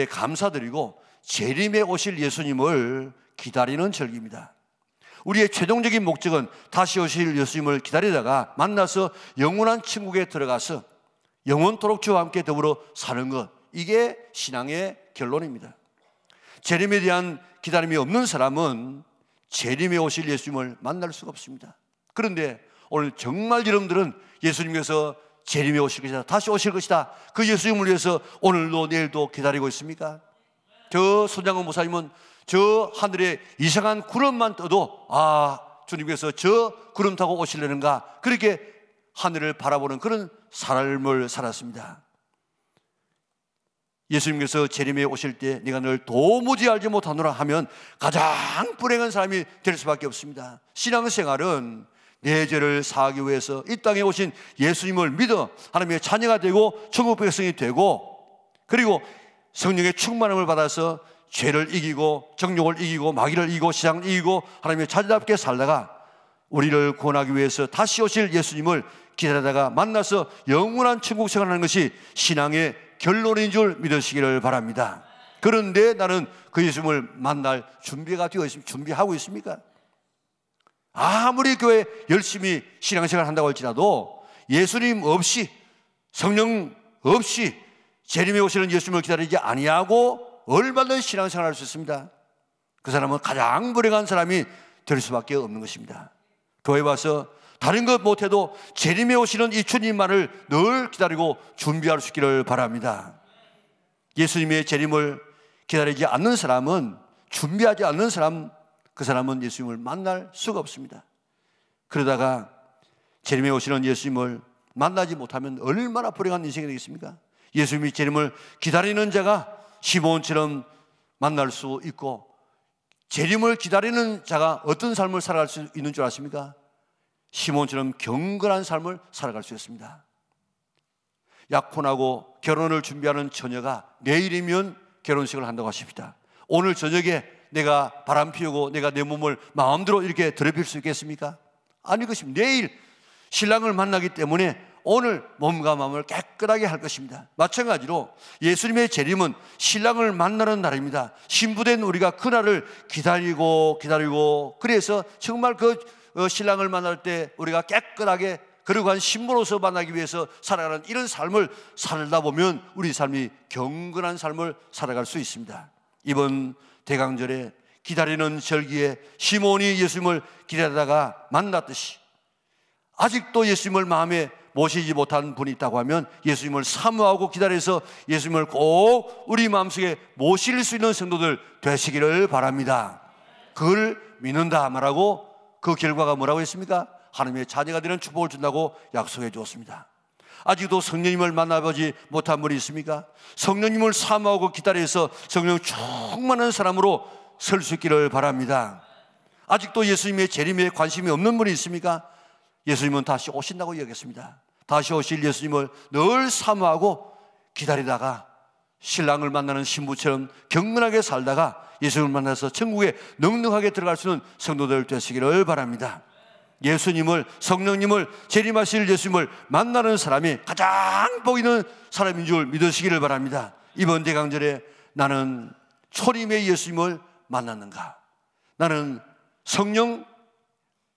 감사드리고 재림에 오실 예수님을 기다리는 절기입니다. 우리의 최종적인 목적은 다시 오실 예수님을 기다리다가 만나서 영원한 천국에 들어가서 영원토록 주와 함께 더불어 사는 것, 이게 신앙의 결론입니다. 재림에 대한 기다림이 없는 사람은 재림에 오실 예수님을 만날 수가 없습니다. 그런데 오늘 정말 여러분들은 예수님께서 재림에 오실 것이다, 다시 오실 것이다, 그 예수님을 위해서 오늘도 내일도 기다리고 있습니까? 저 손장훈 목사님은 저 하늘에 이상한 구름만 떠도 주님께서 저 구름 타고 오시려는가, 그렇게 하늘을 바라보는 그런 삶을 살았습니다. 예수님께서 재림에 오실 때 네가 널 도무지 알지 못하노라 하면 가장 불행한 사람이 될 수밖에 없습니다. 신앙생활은 내 죄를 사하기 위해서 이 땅에 오신 예수님을 믿어 하나님의 자녀가 되고 천국 백성이 되고, 그리고 성령의 충만함을 받아서 죄를 이기고 정욕을 이기고 마귀를 이기고 세상을 이기고 하나님의 자녀답게 살다가 우리를 구원하기 위해서 다시 오실 예수님을 기다리다가 만나서 영원한 천국 생활하는 것이 신앙의 결론인 줄 믿으시기를 바랍니다. 그런데 나는 그 예수님을 만날 준비하고 있습니까? 아무리 교회 열심히 신앙생활 한다고 할지라도 예수님 없이, 성령 없이 재림에 오시는 예수님을 기다리지 아니하고 얼마나 신앙생활 할 수 있습니다. 그 사람은 가장 불행한 사람이 될 수밖에 없는 것입니다. 교회 와서 다른 것 못해도 재림에 오시는 이 주님만을 늘 기다리고 준비할 수 있기를 바랍니다. 예수님의 재림을 기다리지 않는 사람은, 준비하지 않는 사람, 그 사람은 예수님을 만날 수가 없습니다. 그러다가 재림에 오시는 예수님을 만나지 못하면 얼마나 불행한 인생이 되겠습니까? 예수님이 재림을 기다리는 자가 시몬처럼 만날 수 있고, 재림을 기다리는 자가 어떤 삶을 살아갈 수 있는 줄 아십니까? 시몬처럼 경건한 삶을 살아갈 수 있습니다. 약혼하고 결혼을 준비하는 처녀가 내일이면 결혼식을 한다고 하십니다. 오늘 저녁에 내가 바람 피우고 내가 내 몸을 마음대로 이렇게 더럽힐 수 있겠습니까? 아닐 것입니다. 내일 신랑을 만나기 때문에 오늘 몸과 마음을 깨끗하게 할 것입니다. 마찬가지로 예수님의 재림은 신랑을 만나는 날입니다. 신부된 우리가 그날을 기다리고 그래서 정말 그 신랑을 만날 때 우리가 깨끗하게 거룩한 신부로서 만나기 위해서 살아가는 이런 삶을 살다 보면 우리 삶이 경건한 삶을 살아갈 수 있습니다. 이번 대강절에 기다리는 절기에 시몬이 예수님을 기다리다가 만났듯이 아직도 예수님을 마음에 모시지 못한 분이 있다고 하면 예수님을 사모하고 기다려서 예수님을 꼭 우리 마음속에 모실 수 있는 성도들 되시기를 바랍니다. 그걸 믿는다 말하고 그 결과가 뭐라고 했습니까? 하나님의 자녀가 되는 축복을 준다고 약속해 주었습니다. 아직도 성령님을 만나보지 못한 분이 있습니까? 성령님을 사모하고 기다려서 성령 충만한 사람으로 설 수 있기를 바랍니다. 아직도 예수님의 재림에 관심이 없는 분이 있습니까? 예수님은 다시 오신다고 이야기했습니다. 다시 오실 예수님을 늘 사모하고 기다리다가 신랑을 만나는 신부처럼 경건하게 살다가 예수님을 만나서 천국에 넉넉하게 들어갈 수 있는 성도들 되시기를 바랍니다. 예수님을, 성령님을, 재림하실 예수님을 만나는 사람이 가장 복 있는 사람인 줄 믿으시기를 바랍니다. 이번 대강절에 나는 초림의 예수님을 만났는가? 나는 성령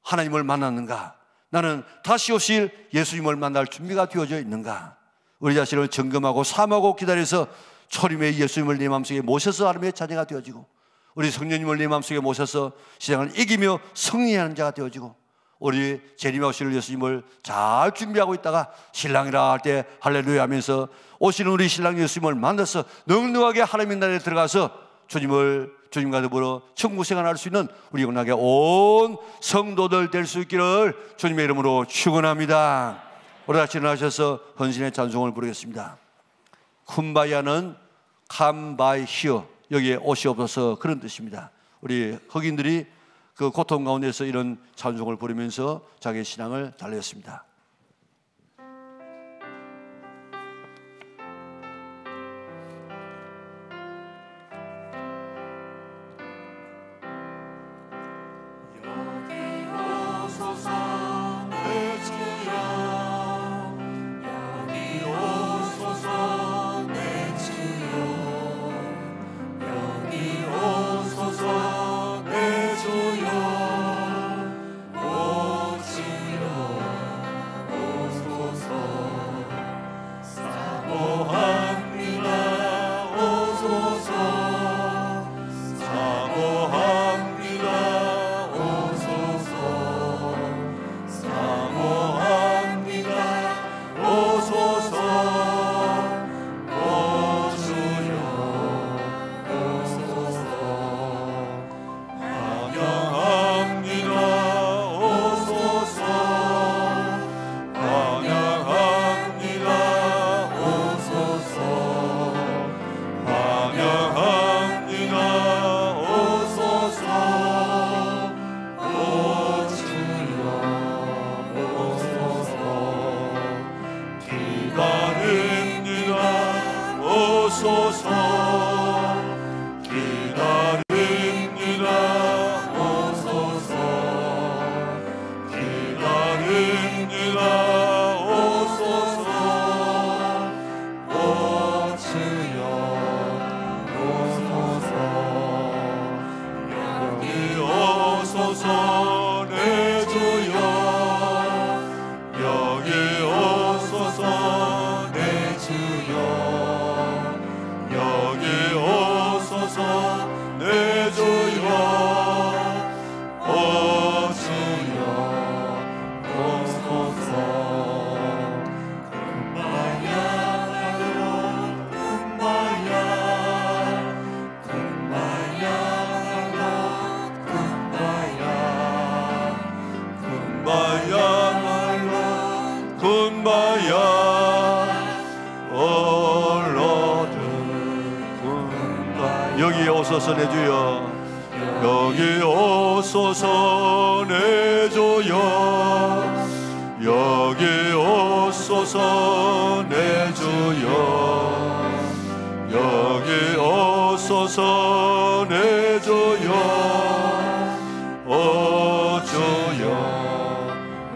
하나님을 만났는가? 나는 다시 오실 예수님을 만날 준비가 되어져 있는가? 우리 자신을 점검하고 사모하고 기다려서 초림의 예수님을 내 마음속에 모셔서 하나님의 자녀가 되어지고, 우리 성령님을 내 마음속에 모셔서 세상을 이기며 승리하는 자가 되어지고, 우리 재림에 오실 예수님을 잘 준비하고 있다가 신랑이라 할 때 할렐루야 하면서 오시는 우리 신랑 예수님을 만나서 넉넉하게 하나님의 나라에 들어가서 주님과 더불어 천국 생활할 수 있는 우리 영락의 온 성도들 될 수 있기를 주님의 이름으로 축원합니다. 우리 같이 일어나셔서 헌신의 찬송을 부르겠습니다. 쿰바야는 come by here, 여기에 옷이 없어서 그런 뜻입니다. 우리 흑인들이 그 고통 가운데서 이런 찬송을 부르면서 자기의 신앙을 달랬습니다. 여기 오소서 내 주여, 여기 오소서 내 주여, 여기 오소서 내 주여, 여기 오소서 내 주여, 오 주여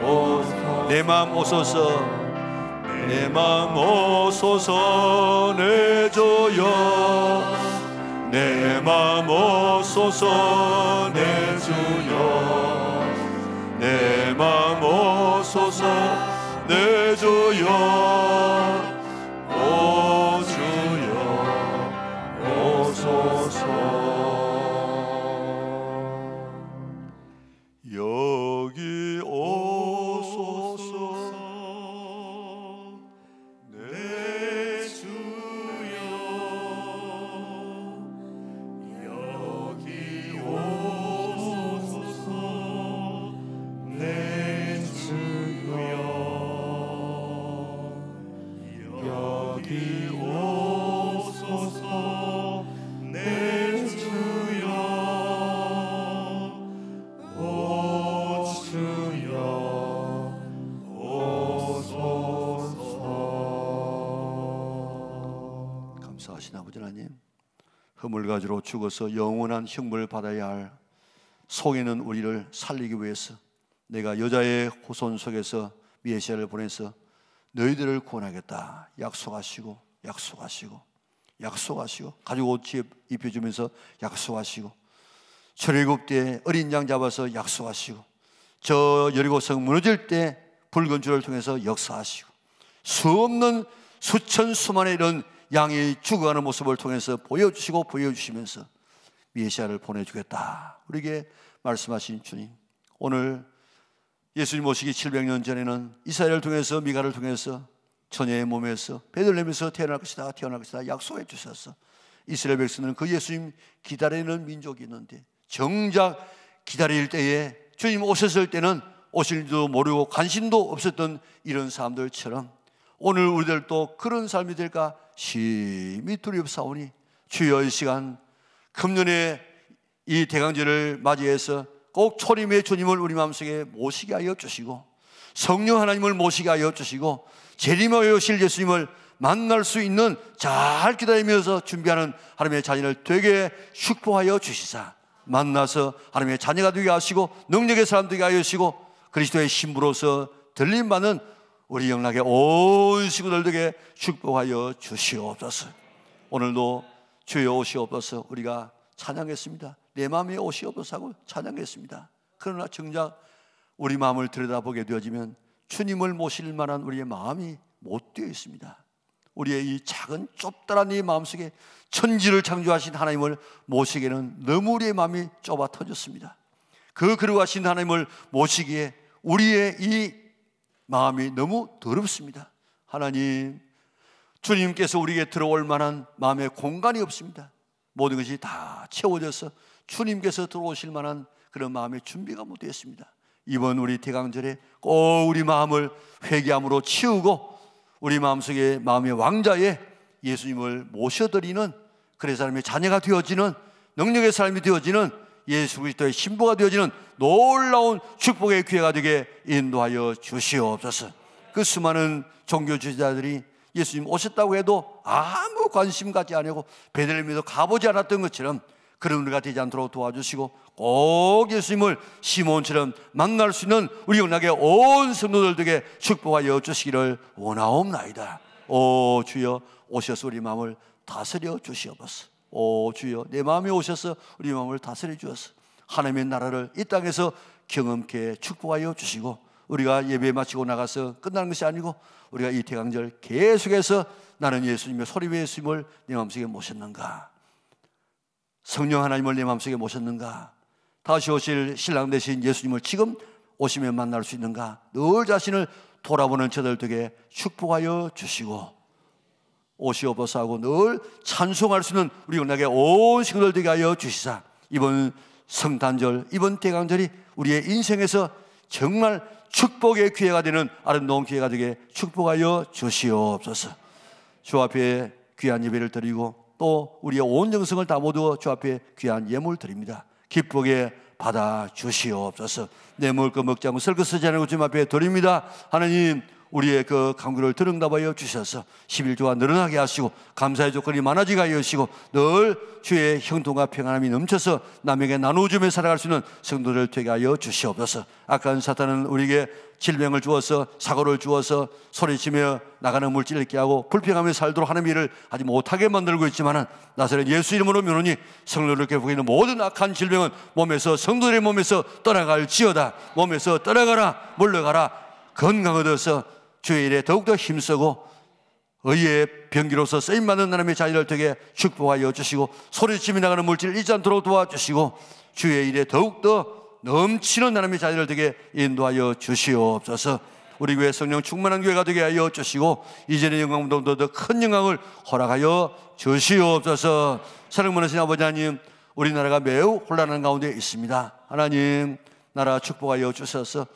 오소서. 내 맘 오소서 내 맘 오소서 내 주여 내 맘 오소서 내 주여 내 맘 오소서 내 주여 오 주여 오소서 여기 오소서 내 주여 여기 오소서 내 주여 여기 오소서 내 주여 오 주여 오소서. 감사하신 아버지 하나님, 허물가지로 죽어서 영원한 형벌을 받아야 할 속에는 우리를 살리기 위해서 내가 여자의 후손 속에서 메시아를 보내서 너희들을 구원하겠다 약속하시고 가죽 옷 입혀주면서 약속하시고 출애굽 때 어린 양 잡아서 약속하시고 저 여리고성 무너질 때 붉은 줄을 통해서 역사하시고 수없는 수천 수만의 이런 양이 죽어가는 모습을 통해서 보여주시면서 메시아를 보내주겠다 우리에게 말씀하신 주님, 오늘 예수님 오시기 700년 전에는 이스라엘을 통해서 미가를 통해서 처녀의 몸에서 베들레헴에서 태어날 것이다 약속해 주셔서 이스라엘 백성은 그 예수님 기다리는 민족이 있는데 정작 기다릴 때에 주님 오셨을 때는 오실지도 모르고 관심도 없었던 이런 사람들처럼 오늘 우리들도 그런 삶이 될까 심히 두렵사오니 주여 이 시간 금년에 이 대강절을 맞이해서 꼭 초림의 주님을 우리 마음속에 모시게 하여 주시고 성령 하나님을 모시게 하여 주시고 재림하여 오실 예수님을 만날 수 있는 잘 기다리면서 준비하는 하나님의 자녀를 되게 축복하여 주시사 만나서 하나님의 자녀가 되게 하시고 능력의 사람 되게 하여 주시고 그리스도의 신부로서 들림받는 우리 영락의 온 식구들에게 축복하여 주시옵소서. 오늘도 주여 오시옵소서 우리가 찬양했습니다. 내 마음에 오시옵소서 하고 찬양했습니다. 그러나 정작 우리 마음을 들여다보게 되어지면 주님을 모실 만한 우리의 마음이 못 되어 있습니다. 우리의 이 작은 좁다란 이 마음속에 천지를 창조하신 하나님을 모시기에는 너무 우리의 마음이 좁아 터졌습니다. 그 거룩하신 하나님을 모시기에 우리의 이 마음이 너무 더럽습니다. 하나님, 주님께서 우리에게 들어올 만한 마음의 공간이 없습니다. 모든 것이 다 채워져서 주님께서 들어오실 만한 그런 마음의 준비가 못 되었습니다. 이번 우리 대강절에 꼭 우리 마음을 회개함으로 치우고 우리 마음속에 마음의 왕자에 예수님을 모셔드리는 그런 사람의 자녀가 되어지는 능력의 사람이 되어지는 예수 그리스도의 신부가 되어지는 놀라운 축복의 기회가 되게 인도하여 주시옵소서. 그 수많은 종교 지도자들이 예수님 오셨다고 해도 아무 관심 갖지 않고 베들레헴에도 가보지 않았던 것처럼 그런 우리가 되지 않도록 도와주시고 꼭 예수님을 시몬처럼 만날 수 있는 우리 영락의 온 성도들에게 축복하여 주시기를 원하옵나이다. 오 주여 오셔서 우리 마음을 다스려 주시옵소서. 오 주여 내 마음에 오셔서 우리 마음을 다스려 주셔서 하나님의 나라를 이 땅에서 경험케 축복하여 주시고 우리가 예배 마치고 나가서 끝나는 것이 아니고 우리가 이 대강절 계속해서 나는 예수님의 소리의 예수님을 내 마음속에 모셨는가, 성령 하나님을 내 마음속에 모셨는가, 다시 오실 신랑 되신 예수님을 지금 오시면 만날 수 있는가, 늘 자신을 돌아보는 저들 되게 축복하여 주시고 오시옵소서 하고 늘 찬송할 수 있는 우리 영락의 온 식구들 되게 하여 주시사 이번 성탄절, 이번 대강절이 우리의 인생에서 정말 축복의 기회가 되는 아름다운 기회가 되게 축복하여 주시옵소서. 주 앞에 귀한 예배를 드리고 또 우리의 온 정성을 다 모두 주 앞에 귀한 예물 드립니다. 기쁘게 받아 주시옵소서. 내 먹을 거 먹지 않고 쓸 거 쓰지 않고 주님 앞에 드립니다. 하나님 우리의 그 간구를 들응답하여 주셔서 11조가 늘어나게 하시고 감사의 조건이 많아지게 하여 주시고 늘 주의 형통과 평안함이 넘쳐서 남에게 나누어주며 살아갈 수 있는 성도들 되게 하여 주시옵소서. 악한 사탄은 우리에게 질병을 주어서 사고를 주어서 소리치며 나가는 물질을 있게 하고 불평하며 살도록 하는 일을 하지 못하게 만들고 있지만 나사렛 예수 이름으로 명하노니 성도를 깨우고 있는 모든 악한 질병은 몸에서 성도들의 몸에서 떠나갈지어다. 몸에서 떠나가라, 물러가라. 건강 얻어서 주의 일에 더욱더 힘쓰고 의의 병기로서 쓰임받는 하나님의 자녀를 되게 축복하여 주시고 소리치며 나가는 물질을 잊지 않도록 도와주시고 주의 일에 더욱더 넘치는 하나님의 자녀를 되게 인도하여 주시옵소서. 우리 교회 성령 충만한 교회가 되게 하여 주시고 이전의 영광보다 더 큰 영광을 허락하여 주시옵소서. 사랑 많으신 아버지 하나님, 우리나라가 매우 혼란한 가운데 있습니다. 하나님 나라 축복하여 주셔서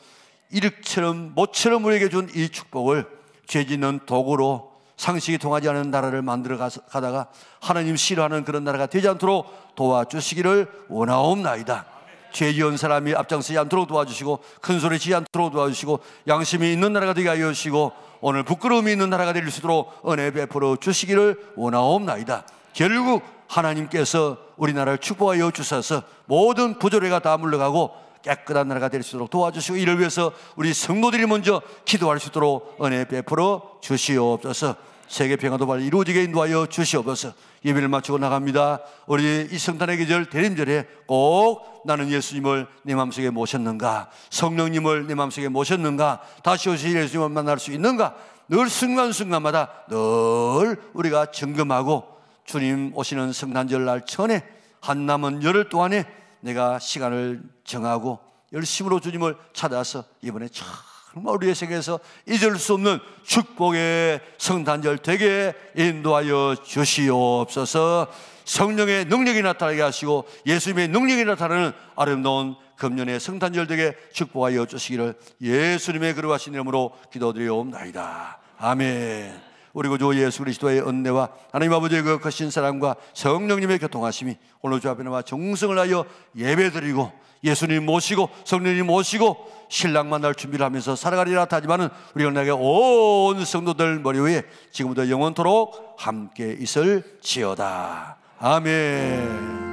이륵처럼 모처럼 우리에게 준 이 축복을 죄 짓는 도구로 상식이 통하지 않은 나라를 만들어 가다가 하나님 싫어하는 그런 나라가 되지 않도록 도와주시기를 원하옵나이다. 죄 지은 사람이 앞장서지 않도록 도와주시고 큰소리 지지 않도록 도와주시고 양심이 있는 나라가 되게 하여 주시고 오늘 부끄러움이 있는 나라가 될 수 있도록 은혜 베풀어 주시기를 원하옵나이다. 결국 하나님께서 우리나라를 축복하여 주셔서 모든 부조리가 다 물러가고 깨끗한 나라가 될 수 있도록 도와주시고 이를 위해서 우리 성도들이 먼저 기도할 수 있도록 은혜 베풀어 주시옵소서. 세계 평화도 빨리 이루어지게 인도하여 주시옵소서. 예배를 마치고 나갑니다. 우리 이 성탄의 계절 대림절에 꼭 나는 예수님을 내 마음속에 모셨는가, 성령님을 내 마음속에 모셨는가, 다시 오실 예수님을 만날 수 있는가, 늘 순간순간마다 늘 우리가 점검하고 주님 오시는 성탄절 날 전에 한 남은 열흘 동안에 내가 시간을 정하고 열심으로 주님을 찾아서 이번에 정말 우리의 세계에서 잊을 수 없는 축복의 성탄절 되게 인도하여 주시옵소서. 성령의 능력이 나타나게 하시고 예수님의 능력이 나타나는 아름다운 금년의 성탄절 되게 축복하여 주시기를 예수님의 거룩하신 이름으로 기도드리옵나이다. 아멘. 우리 구주 예수 그리스도의 은혜와 하나님 아버지의 그 크신 사랑과 성령님의 교통하심이 오늘 주 앞에 나와 정성을 하여 예배드리고 예수님 모시고 성령님 모시고 신랑 만날 준비를 하면서 살아가리라 하지만은 우리가 나에게 온 성도들 머리 위에 지금부터 영원토록 함께 있을지어다. 아멘.